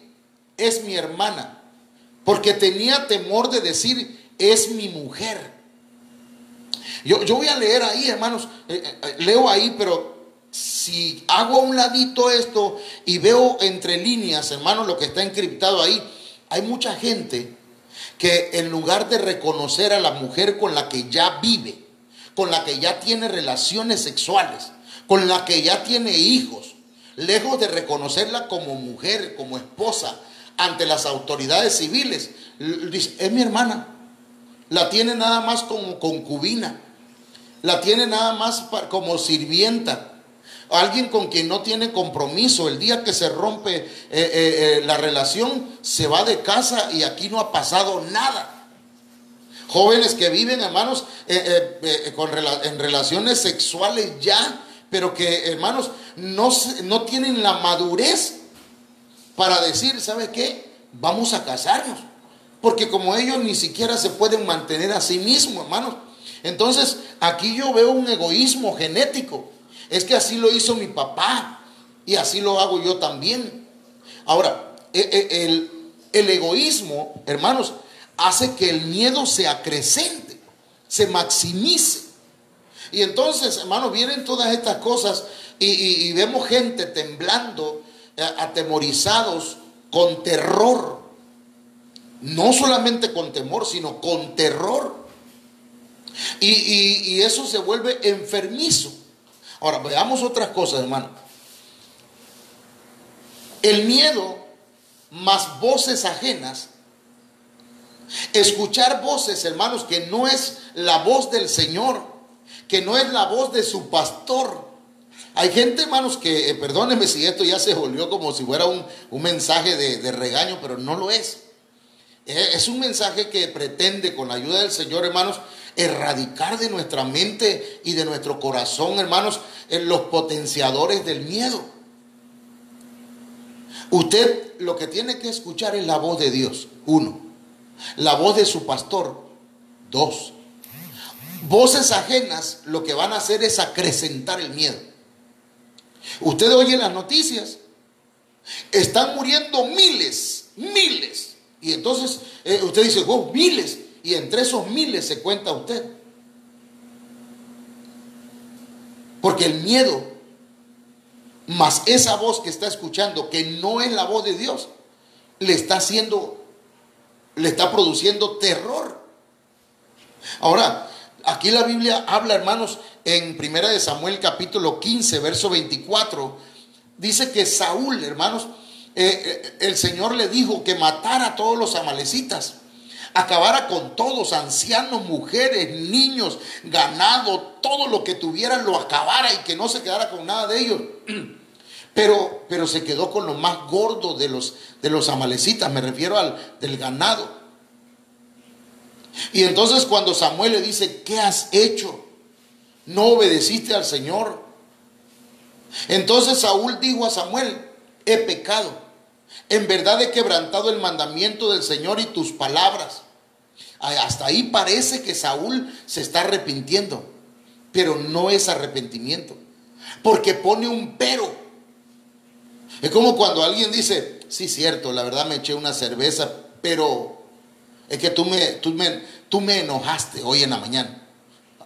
es mi hermana, porque tenía temor de decir: es mi mujer. Yo voy a leer ahí, hermanos, leo ahí, pero si hago a un ladito esto y veo entre líneas, hermanos, lo que está encriptado ahí, hay mucha gente que en lugar de reconocer a la mujer con la que ya vive, con la que ya tiene relaciones sexuales, con la que ya tiene hijos, lejos de reconocerla como mujer, como esposa, ante las autoridades civiles, dice: es mi hermana, la tiene nada más como concubina, la tiene nada más como sirvienta, alguien con quien no tiene compromiso. El día que se rompe la relación, se va de casa y aquí no ha pasado nada. Jóvenes que viven, hermanos, en relaciones sexuales ya, pero que, hermanos, no tienen la madurez para decir: ¿sabe qué? Vamos a casarnos. Porque como ellos ni siquiera se pueden mantener a sí mismos, hermanos. Entonces, aquí yo veo un egoísmo genético. Es que así lo hizo mi papá y así lo hago yo también. Ahora, el egoísmo, hermanos, hace que el miedo se acrecente, se maximice. Y entonces, hermanos, vienen todas estas cosas y vemos gente temblando, atemorizados, con terror. No solamente con temor, sino con terror. Y eso se vuelve enfermizo. Ahora, veamos otras cosas, hermano. El miedo más voces ajenas. Escuchar voces, hermanos, que no es la voz del Señor, que no es la voz de su pastor. Hay gente, hermanos, que, perdónenme si esto ya se volvió como si fuera un mensaje de regaño, pero no lo es. Es un mensaje que pretende, con la ayuda del Señor, hermanos, erradicar de nuestra mente y de nuestro corazón, hermanos, los potenciadores del miedo. Usted lo que tiene que escuchar es la voz de Dios, 1. La voz de su pastor, 2. Voces ajenas lo que van a hacer es acrecentar el miedo. Usted oye las noticias, están muriendo miles. Y entonces usted dice: oh, miles. y entre esos miles se cuenta usted. Porque el miedo, más esa voz que está escuchando, que no es la voz de Dios, le está produciendo terror. Ahora, aquí la Biblia habla, hermanos, en 1 de Samuel capítulo 15, verso 24, dice que Saúl, hermanos, el Señor le dijo que matara a todos los amalecitas, acabara con todos, ancianos, mujeres, niños, ganado, todo lo que tuvieran lo acabara y que no se quedara con nada de ellos. Pero se quedó con lo más gordo de los amalecitas, me refiero del ganado. Y entonces cuando Samuel le dice, ¿qué has hecho? ¿No obedeciste al Señor? Entonces Saúl dijo a Samuel, he pecado. En verdad he quebrantado el mandamiento del Señor y tus palabras. Hasta ahí parece que Saúl se está arrepintiendo, pero no es arrepentimiento, porque pone un pero. Es como cuando alguien dice, sí, cierto, la verdad me eché una cerveza, pero es que tú me enojaste hoy en la mañana.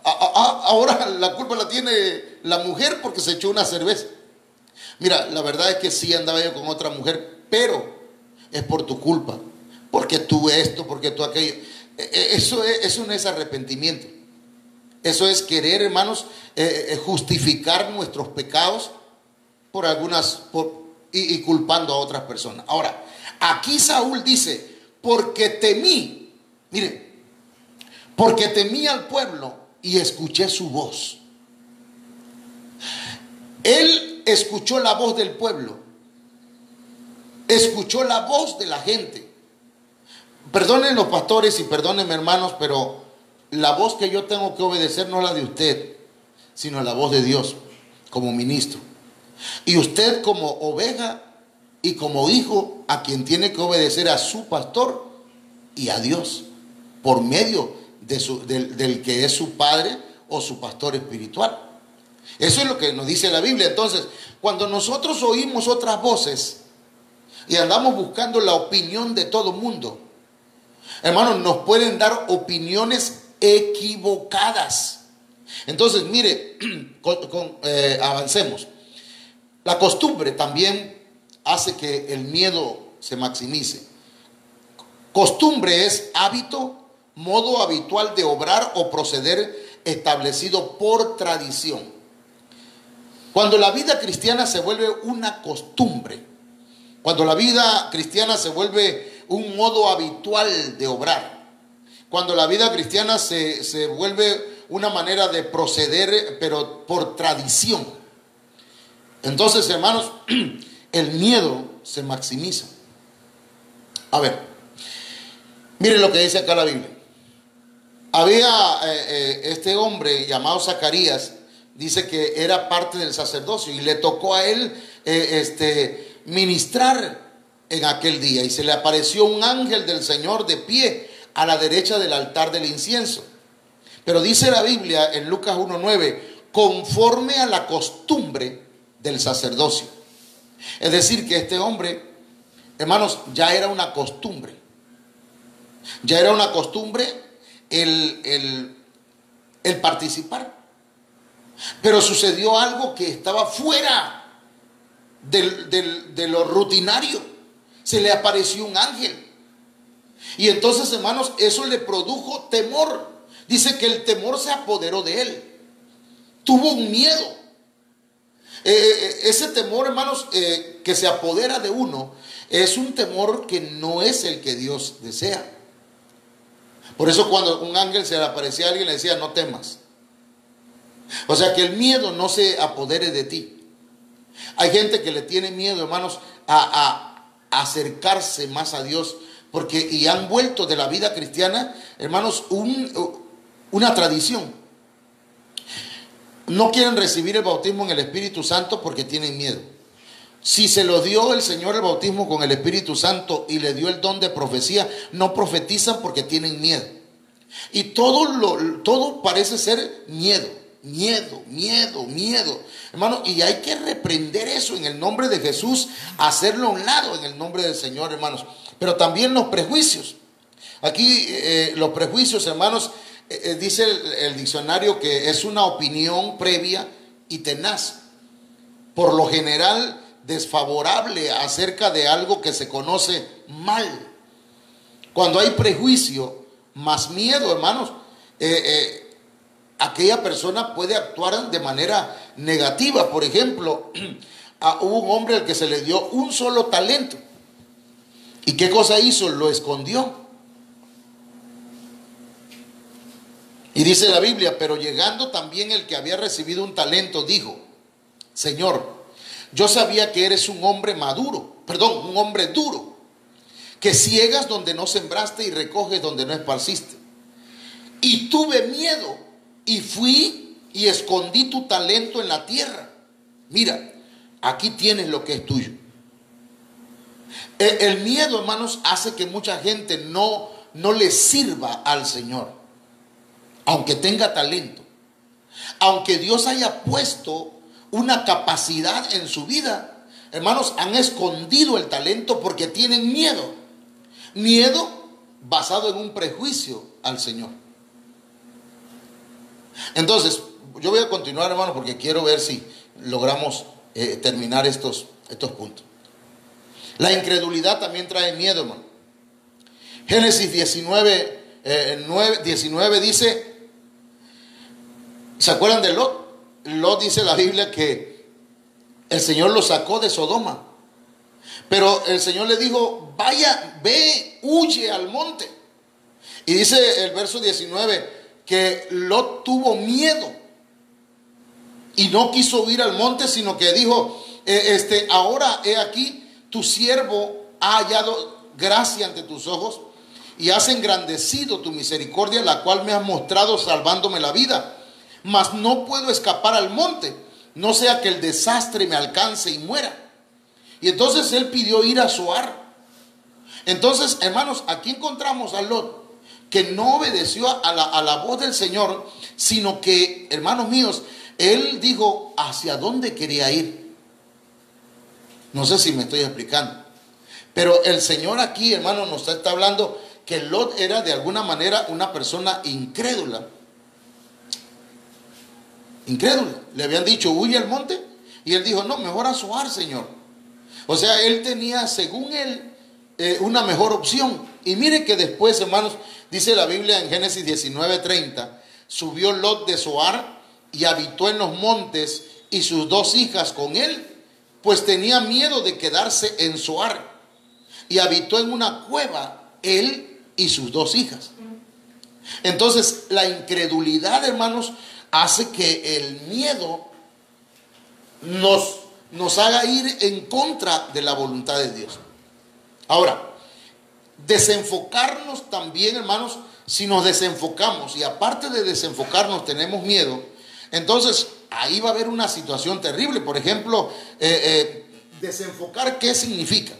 Ahora la culpa la tiene la mujer porque se echó una cerveza. Mira, la verdad es que sí andaba yo con otra mujer, pero es por tu culpa, porque tú esto, porque tú aquello. Eso no es arrepentimiento. Eso es querer, hermanos, justificar nuestros pecados y culpando a otras personas. Ahora, aquí Saúl dice, porque temí, mire, porque temí al pueblo y escuché su voz. Él escuchó la voz del pueblo, escuchó la voz de la gente. Perdonen los pastores y perdónenme, hermanos, pero la voz que yo tengo que obedecer no es la de usted, sino la voz de Dios como ministro. Y usted como oveja y como hijo, a quien tiene que obedecer a su pastor y a Dios por medio del que es su padre o su pastor espiritual. Eso es lo que nos dice la Biblia. Entonces, cuando nosotros oímos otras voces y andamos buscando la opinión de todo mundo, hermanos, nos pueden dar opiniones equivocadas. Entonces, mire, avancemos. La costumbre también hace que el miedo se maximice. Costumbre es hábito, modo habitual de obrar o proceder establecido por tradición. Cuando la vida cristiana se vuelve una costumbre, cuando la vida cristiana se vuelve un modo habitual de obrar, cuando la vida cristiana se vuelve una manera de proceder, pero por tradición, entonces, hermanos, el miedo se maximiza. A ver, miren lo que dice acá la Biblia. Había este hombre llamado Zacarías, dice que era parte del sacerdocio y le tocó a él ministrar en aquel día, y se le apareció un ángel del Señor de pie a la derecha del altar del incienso. Pero dice la Biblia en Lucas 1:9, conforme a la costumbre del sacerdocio. Es decir, que este hombre, hermanos, ya era una costumbre. Ya era una costumbre el participar. Pero sucedió algo que estaba fuera de lo rutinario. Se le apareció un ángel. Y entonces, hermanos, eso le produjo temor. Dice que el temor se apoderó de él. Tuvo un miedo. Ese temor, hermanos, que se apodera de uno, es un temor que no es el que Dios desea. Por eso cuando un ángel se le aparecía a alguien, le decía, no temas. O sea, que el miedo no se apodere de ti. Hay gente que le tiene miedo, hermanos, a acercarse más a Dios, y han vuelto de la vida cristiana, hermanos, una tradición. No quieren recibir el bautismo en el Espíritu Santo porque tienen miedo. Si se lo dio el Señor el bautismo con el Espíritu Santo y le dio el don de profecía, no profetizan porque tienen miedo. Y todo parece ser miedo, hermano, y hay que reprender eso en el nombre de Jesús, hacerlo a un lado en el nombre del Señor, hermanos. Pero también los prejuicios. Aquí los prejuicios, hermanos, dice el diccionario que es una opinión previa y tenaz, por lo general desfavorable acerca de algo que se conoce mal. Cuando hay prejuicio más miedo, hermanos, aquella persona puede actuar de manera negativa. Por ejemplo, hubo un hombre al que se le dio un solo talento. ¿Y qué cosa hizo? Lo escondió. Y dice la Biblia, pero llegando también el que había recibido un talento, dijo: Señor, yo sabía que eres un hombre un hombre duro, que ciegas donde no sembraste y recoges donde no esparciste. Y tuve miedo y fui y escondí tu talento en la tierra. Mira, aquí tienes lo que es tuyo. El miedo, hermanos, hace que mucha gente no le sirva al Señor, aunque tenga talento, aunque Dios haya puesto una capacidad en su vida. Hermanos, han escondido el talento porque tienen miedo. Miedo basado en un prejuicio al Señor. Entonces, yo voy a continuar, hermanos, porque quiero ver si logramos terminar estos puntos. La incredulidad también trae miedo, hermano. Génesis 19 dice, ¿se acuerdan de Lot? Lot, dice la Biblia, que el Señor lo sacó de Sodoma, pero el Señor le dijo: vaya, ve, huye al monte. Y dice el verso 19 que Lot tuvo miedo y no quiso huir al monte, sino que dijo: ahora he aquí, tu siervo ha hallado gracia ante tus ojos y has engrandecido tu misericordia, la cual me has mostrado salvándome la vida. Mas no puedo escapar al monte, no sea que el desastre me alcance y muera. Y entonces él pidió ir a Zoar. Entonces, hermanos, aquí encontramos a Lot, que no obedeció a la voz del Señor, sino que, hermanos míos, él dijo hacia dónde quería ir. No sé si me estoy explicando, pero el Señor aquí, hermanos, nos está hablando que Lot era de alguna manera una persona incrédula. Le habían dicho: huye al monte, y él dijo: no, mejor a Zoar, Señor. O sea, él tenía, según él, una mejor opción. Y mire que después, hermanos, dice la Biblia en Génesis 19:30, subió Lot de Zoar y habitó en los montes, y sus 2 hijas con él, pues tenía miedo de quedarse en Zoar, y habitó en una cueva él y sus 2 hijas. Entonces, la incredulidad, hermanos, hace que el miedo nos haga ir en contra de la voluntad de Dios. Ahora, desenfocarnos también, hermanos, si nos desenfocamos y aparte de desenfocarnos tenemos miedo, entonces ahí va a haber una situación terrible. Por ejemplo, desenfocar, ¿qué significa?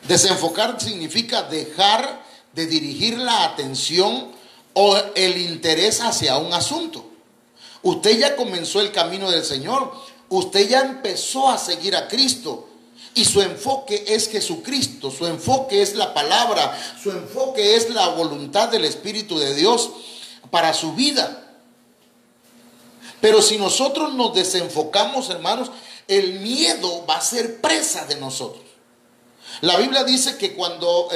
Desenfocar significa dejar de dirigir la atención o el interés hacia un asunto. Usted ya comenzó el camino del Señor, usted ya empezó a seguir a Cristo, y su enfoque es Jesucristo, su enfoque es la palabra, su enfoque es la voluntad del Espíritu de Dios para su vida. Pero si nosotros nos desenfocamos, hermanos, el miedo va a ser presa de nosotros. La Biblia dice que cuando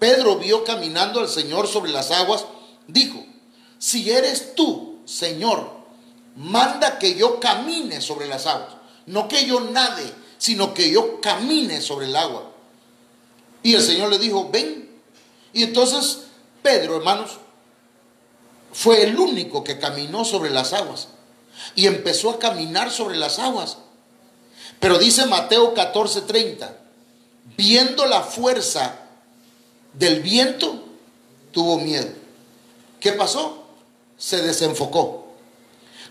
Pedro vio caminando al Señor sobre las aguas, dijo: si eres tú, Señor, manda que yo camine sobre las aguas. No que yo nade, sino que yo camine sobre el agua. Y el Señor le dijo: ven. Y entonces Pedro, hermanos, fue el único que caminó sobre las aguas y empezó a caminar sobre las aguas. Pero dice Mateo 14:30, viendo la fuerza del viento, tuvo miedo. ¿Qué pasó? Se desenfocó.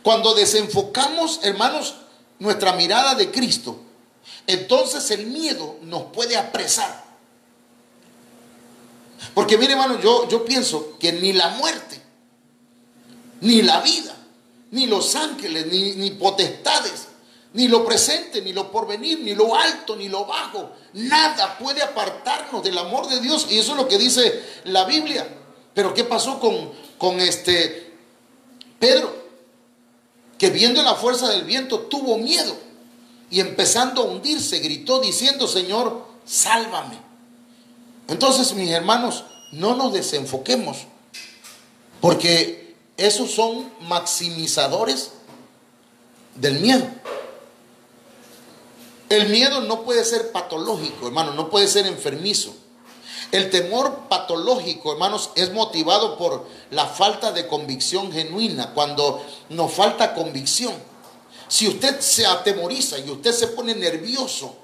Cuando desenfocamos, hermanos, nuestra mirada de Cristo, entonces el miedo nos puede apresar. Porque mire, hermano, yo pienso que ni la muerte, ni la vida, ni los ángeles, ni potestades, ni lo presente, ni lo porvenir, ni lo alto, ni lo bajo. Nada puede apartarnos del amor de Dios. Y eso es lo que dice la Biblia. Pero ¿qué pasó con Pedro? Que viendo la fuerza del viento tuvo miedo. Y empezando a hundirse, gritó diciendo: Señor, sálvame. Entonces, mis hermanos, no nos desenfoquemos. Porque esos son maximizadores del miedo. El miedo no puede ser patológico, hermano, no puede ser enfermizo. El temor patológico, hermanos, es motivado por la falta de convicción genuina. Cuando nos falta convicción, si usted se atemoriza y usted se pone nervioso,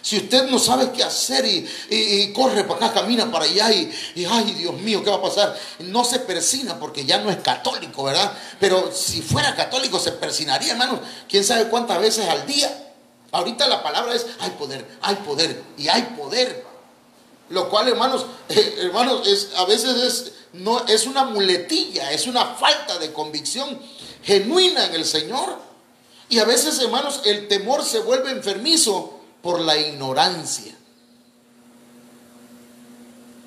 si usted no sabe qué hacer y corre para acá, camina para allá y ay, Dios mío, ¿qué va a pasar? No se persina porque ya no es católico, ¿verdad? Pero si fuera católico se persinaría, hermanos, quién sabe cuántas veces al día. Ahorita la palabra es: hay poder y hay poder. Lo cual, hermanos, a veces es una muletilla, es una falta de convicción genuina en el Señor. Y a veces, hermanos, el temor se vuelve enfermizo por la ignorancia.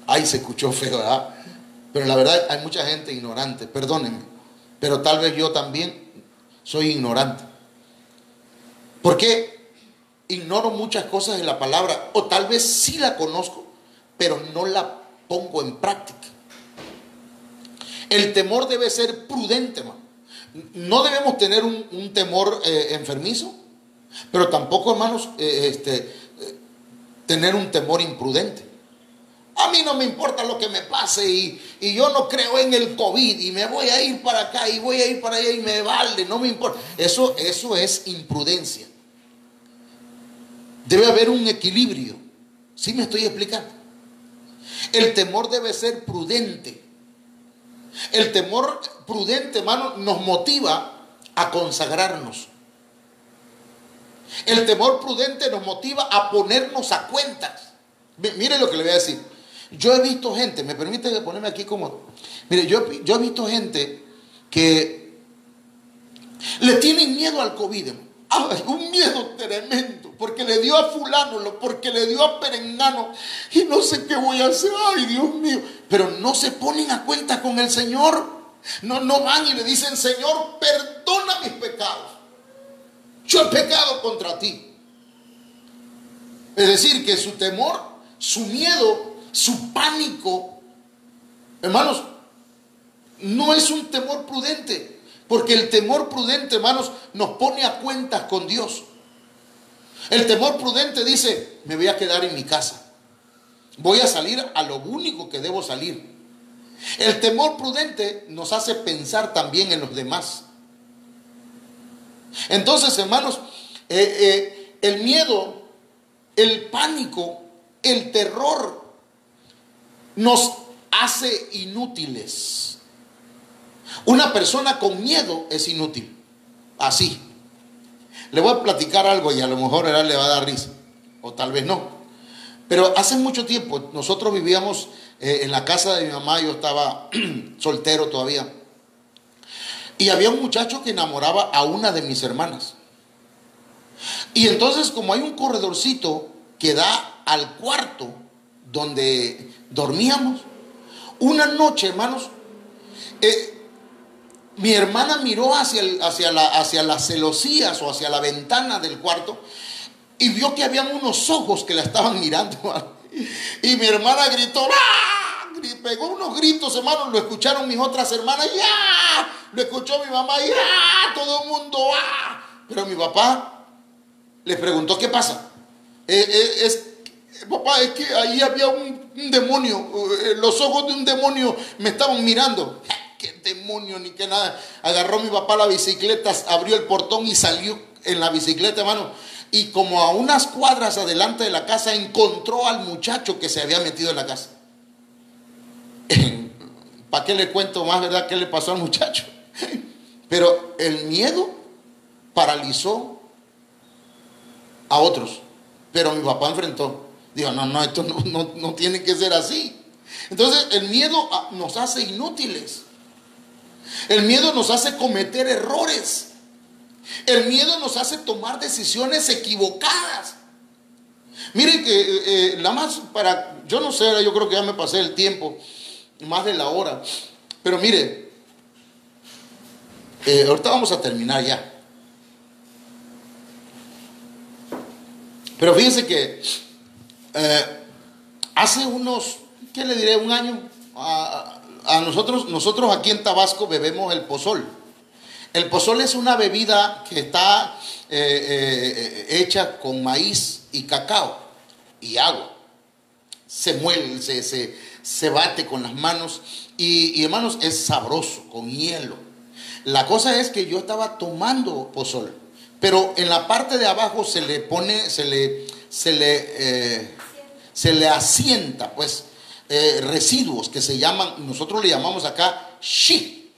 Ay, se escuchó feo, ¿verdad? Pero la verdad hay mucha gente ignorante, perdónenme. Pero tal vez yo también soy ignorante. ¿Por qué? Ignoro muchas cosas de la palabra, o tal vez sí la conozco, pero no la pongo en práctica. El temor debe ser prudente, hermano. No debemos tener un temor enfermizo, pero tampoco, hermanos, tener un temor imprudente. A mí no me importa lo que me pase y yo no creo en el COVID y me voy a ir para acá y voy a ir para allá y me vale, no me importa. Eso es imprudencia. Debe haber un equilibrio. ¿Sí me estoy explicando? El temor debe ser prudente. El temor prudente, hermano, nos motiva a consagrarnos. El temor prudente nos motiva a ponernos a cuentas. Mire lo que le voy a decir. Yo he visto gente, me permite ponerme aquí como... Mire, yo he visto gente que le tienen miedo al COVID, hermano. Ay, un miedo tremendo, porque le dio a fulano, porque le dio a perengano, y no sé qué voy a hacer, ay, Dios mío. Pero no se ponen a cuenta con el Señor. No van y le dicen: Señor, perdona mis pecados. Yo he pecado contra ti. Es decir, que su temor, su miedo, su pánico, hermanos, no es un temor prudente. Porque el temor prudente, hermanos, nos pone a cuentas con Dios. El temor prudente dice: me voy a quedar en mi casa. Voy a salir a lo único que debo salir. El temor prudente nos hace pensar también en los demás. Entonces, hermanos, el miedo, el pánico, el terror nos hace inútiles. Una persona con miedo es inútil. Así. Le voy a platicar algo y a lo mejor le va a dar risa. O tal vez no. Pero hace mucho tiempo nosotros vivíamos en la casa de mi mamá. Yo estaba soltero todavía. Y había un muchacho que enamoraba a una de mis hermanas. Y entonces, como hay un corredorcito que da al cuarto donde dormíamos, una noche, hermanos, mi hermana miró hacia las celosías o hacia la ventana del cuarto y vio que habían unos ojos que la estaban mirando. Y mi hermana gritó, ¡ah! Pegó unos gritos, hermanos. Lo escucharon mis otras hermanas, ¡ya! Lo escuchó mi mamá, ¡ya! Todo el mundo, ¡ah! Pero mi papá le preguntó: ¿qué pasa? Papá, es que ahí había un demonio. Los ojos de un demonio me estaban mirando. ¿Qué demonio ni qué nada? Agarró mi papá la bicicleta, abrió el portón y salió en la bicicleta, hermano. Y como a unas cuadras adelante de la casa encontró al muchacho que se había metido en la casa. ¿Para qué le cuento más, verdad? ¿Qué le pasó al muchacho? Pero el miedo paralizó a otros. Pero mi papá enfrentó. Dijo: no, esto no tiene que ser así. Entonces el miedo nos hace inútiles. El miedo nos hace cometer errores. El miedo nos hace tomar decisiones equivocadas. Miren que nada más para, yo no sé, yo creo que ya me pasé el tiempo, más de la hora. Pero mire, ahorita vamos a terminar ya. Pero fíjense que hace unos, ¿qué le diré? Un año, a nosotros aquí en Tabasco bebemos el pozol. El pozol es una bebida que está hecha con maíz y cacao y agua. Se muele, se bate con las manos y hermanos, es sabroso, con hielo. La cosa es que yo estaba tomando pozol, pero en la parte de abajo se le pone, se le asienta pues residuos que se llaman, nosotros le llamamos acá shi.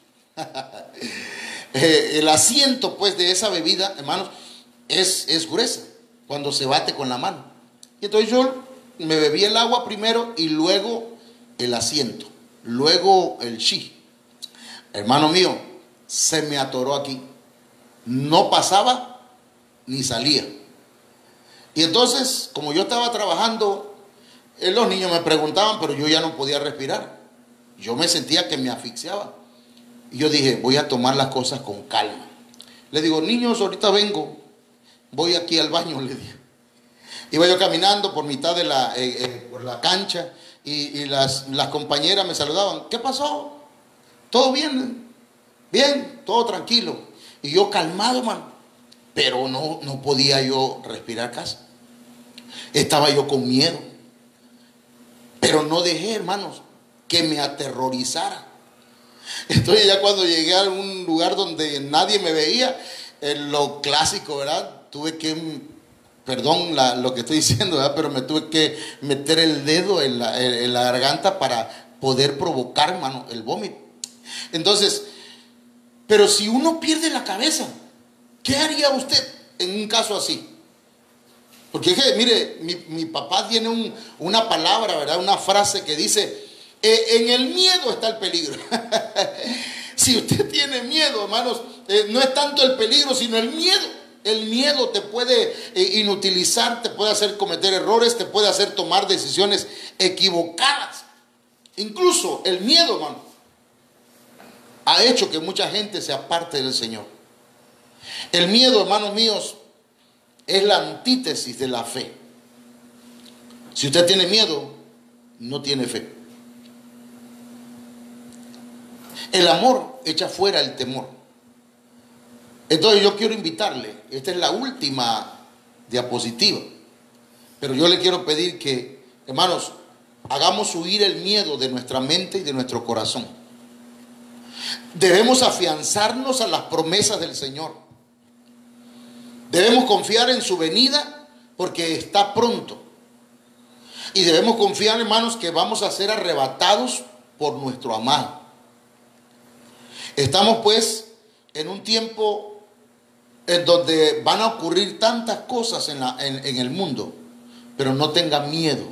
El asiento pues de esa bebida, hermanos, es gruesa cuando se bate con la mano. Y entonces yo me bebí el agua primero y luego el asiento, luego el shi. Hermano mío, se me atoró aquí. No pasaba ni salía. Y entonces, como yo estaba trabajando, los niños me preguntaban, pero yo ya no podía respirar. Yo me sentía que me asfixiaba. Y yo dije, voy a tomar las cosas con calma. Le digo, niños, ahorita vengo. Voy aquí al baño, le dije. Iba yo caminando por mitad de por la cancha y las compañeras me saludaban. ¿Qué pasó? ¿Todo bien? Bien, todo tranquilo. Y yo calmado, man. Pero no podía yo respirar casi. Estaba yo con miedo. Pero no dejé, hermanos, que me aterrorizara. Entonces ya cuando llegué a un lugar donde nadie me veía, lo clásico, ¿verdad? Tuve que, perdón lo que estoy diciendo, ¿verdad? Pero me tuve que meter el dedo en la garganta para poder provocar, hermano, el vómito. Entonces, pero si uno pierde la cabeza, ¿qué haría usted en un caso así? Porque mire, mi papá tiene una palabra, ¿verdad? Una frase que dice, en el miedo está el peligro. Si usted tiene miedo, hermanos, no es tanto el peligro, sino el miedo. El miedo te puede inutilizar, te puede hacer cometer errores, te puede hacer tomar decisiones equivocadas. Incluso el miedo, hermano, ha hecho que mucha gente se aparte del Señor. El miedo, hermanos míos, es la antítesis de la fe. Si usted tiene miedo, no tiene fe. El amor echa fuera el temor. Entonces yo quiero invitarle, esta es la última diapositiva, pero yo le quiero pedir que, hermanos, hagamos huir el miedo de nuestra mente y de nuestro corazón. Debemos afianzarnos a las promesas del Señor. Debemos confiar en su venida porque está pronto. Y debemos confiar, hermanos, que vamos a ser arrebatados por nuestro amado. Estamos pues en un tiempo en donde van a ocurrir tantas cosas en el mundo, pero no tenga miedo,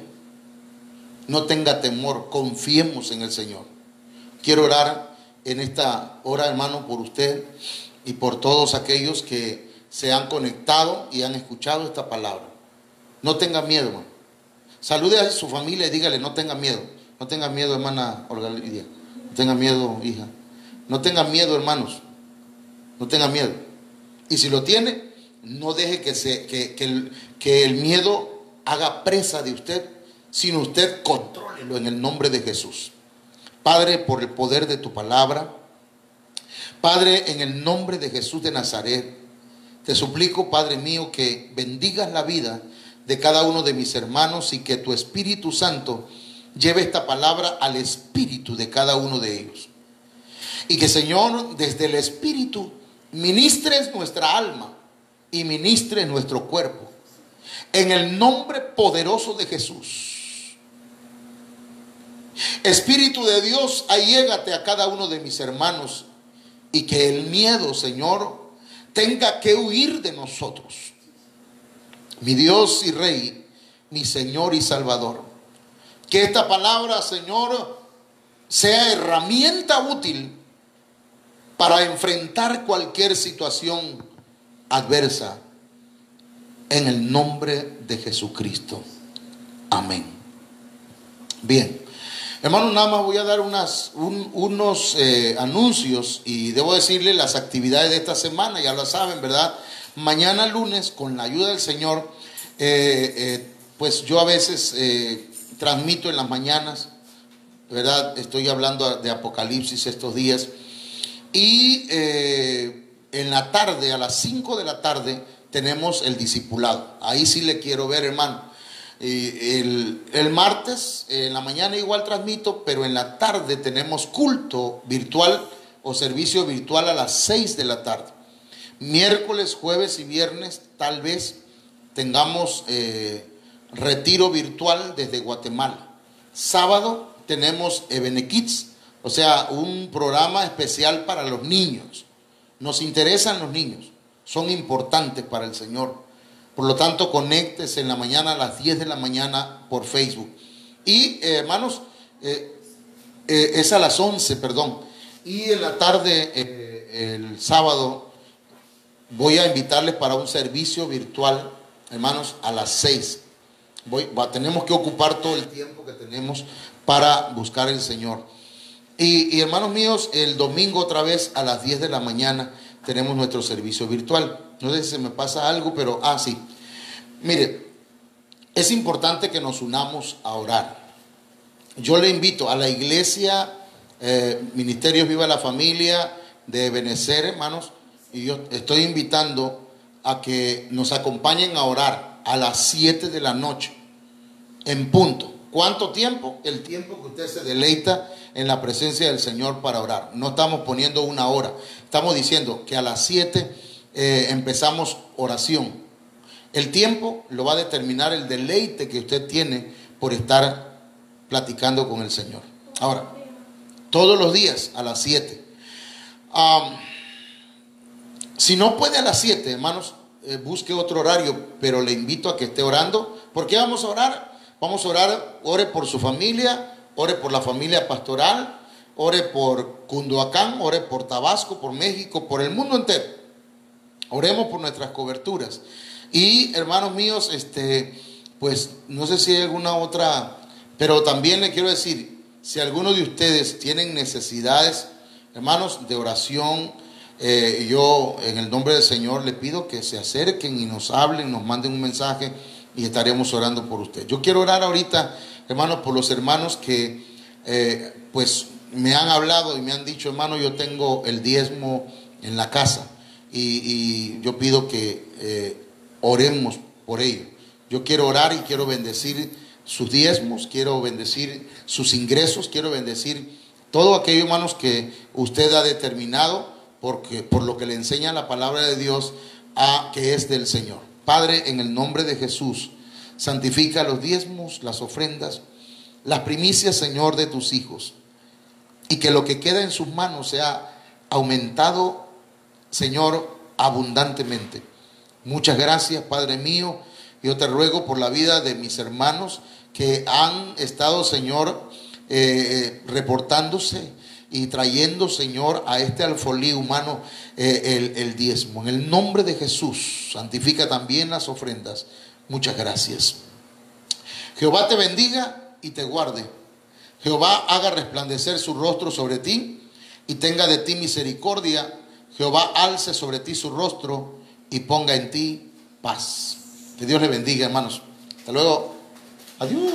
no tenga temor, confiemos en el Señor. Quiero orar en esta hora, hermano, por usted y por todos aquellos que se han conectado y han escuchado esta palabra. No tenga miedo, hermano. Salude a su familia y dígale, no tenga miedo. No tenga miedo, hermana Olga Lidia. No tenga miedo, hija. No tenga miedo, hermanos. No tenga miedo. Y si lo tiene, no deje que el miedo haga presa de usted, sino usted contrólelo en el nombre de Jesús. Padre, por el poder de tu palabra, Padre, en el nombre de Jesús de Nazaret, te suplico, Padre mío, que bendigas la vida de cada uno de mis hermanos y que tu Espíritu Santo lleve esta palabra al espíritu de cada uno de ellos. Y que, Señor, desde el Espíritu ministres nuestra alma y ministres nuestro cuerpo. En el nombre poderoso de Jesús. Espíritu de Dios, allégate a cada uno de mis hermanos y que el miedo, Señor, tenga que huir de nosotros. Mi Dios y Rey, mi Señor y Salvador. Que esta palabra, Señor, sea herramienta útil para enfrentar cualquier situación adversa en el nombre de Jesucristo. Amén. Bien, hermanos, nada más voy a dar unos anuncios y debo decirles las actividades de esta semana, ya lo saben, ¿verdad? Mañana lunes, con la ayuda del Señor, pues yo a veces transmito en las mañanas, ¿verdad? Estoy hablando de Apocalipsis estos días. Y en la tarde, a las 5 de la tarde, tenemos el discipulado. Ahí sí le quiero ver, hermano. El martes, en la mañana igual transmito, pero en la tarde tenemos culto virtual o servicio virtual a las 6 de la tarde. Miércoles, jueves y viernes tal vez tengamos retiro virtual desde Guatemala. Sábado tenemos Ebene Kids, o sea, un programa especial para los niños. Nos interesan los niños, son importantes para el Señor. Por lo tanto, conéctese en la mañana a las 10 de la mañana por Facebook. Y hermanos, es a las 11, perdón. Y en la tarde, el sábado, voy a invitarles para un servicio virtual, hermanos, a las 6. Tenemos que ocupar todo el tiempo que tenemos para buscar al Señor. Y hermanos míos, el domingo otra vez a las 10 de la mañana tenemos nuestro servicio virtual. No sé si se me pasa algo, pero sí. Mire, es importante que nos unamos a orar. Yo le invito a la iglesia, Ministerios Viva la Familia de Benecer, hermanos, y yo estoy invitando a que nos acompañen a orar a las 7 de la noche, en punto. ¿Cuánto tiempo? El tiempo que usted se deleita en la presencia del Señor para orar. No estamos poniendo una hora. Estamos diciendo que a las 7 empezamos oración. El tiempo lo va a determinar el deleite que usted tiene por estar platicando con el Señor. Ahora, todos los días a las 7. Si no puede a las 7, hermanos, busque otro horario, pero le invito a que esté orando. ¿Por qué vamos a orar? Vamos a orar, ore por su familia, ore por la familia pastoral, ore por Cunduacán, ore por Tabasco, por México, por el mundo entero. Oremos por nuestras coberturas. Y hermanos míos, pues no sé si hay alguna otra, pero también le quiero decir, si alguno de ustedes tienen necesidades, hermanos, de oración, yo en el nombre del Señor le pido que se acerquen y nos hablen, nos manden un mensaje y estaremos orando por usted. Yo quiero orar ahorita, hermanos, por los hermanos que pues me han hablado y me han dicho, hermano, yo tengo el diezmo en la casa y yo pido que oremos por ello. Yo quiero orar y quiero bendecir sus diezmos, quiero bendecir sus ingresos, quiero bendecir todo aquello, hermanos, que usted ha determinado por lo que le enseña la palabra de Dios que es del Señor. Padre, en el nombre de Jesús, santifica los diezmos, las ofrendas, las primicias, Señor, de tus hijos, y que lo que queda en sus manos sea aumentado, Señor, abundantemente. Muchas gracias, Padre mío. Yo te ruego por la vida de mis hermanos que han estado, Señor, reportándose y trayendo, Señor, a este alfolí humano el diezmo. En el nombre de Jesús, santifica también las ofrendas. Muchas gracias. Jehová te bendiga y te guarde. Jehová haga resplandecer su rostro sobre ti y tenga de ti misericordia. Jehová alce sobre ti su rostro y ponga en ti paz. Que Dios le bendiga, hermanos. Hasta luego. Adiós.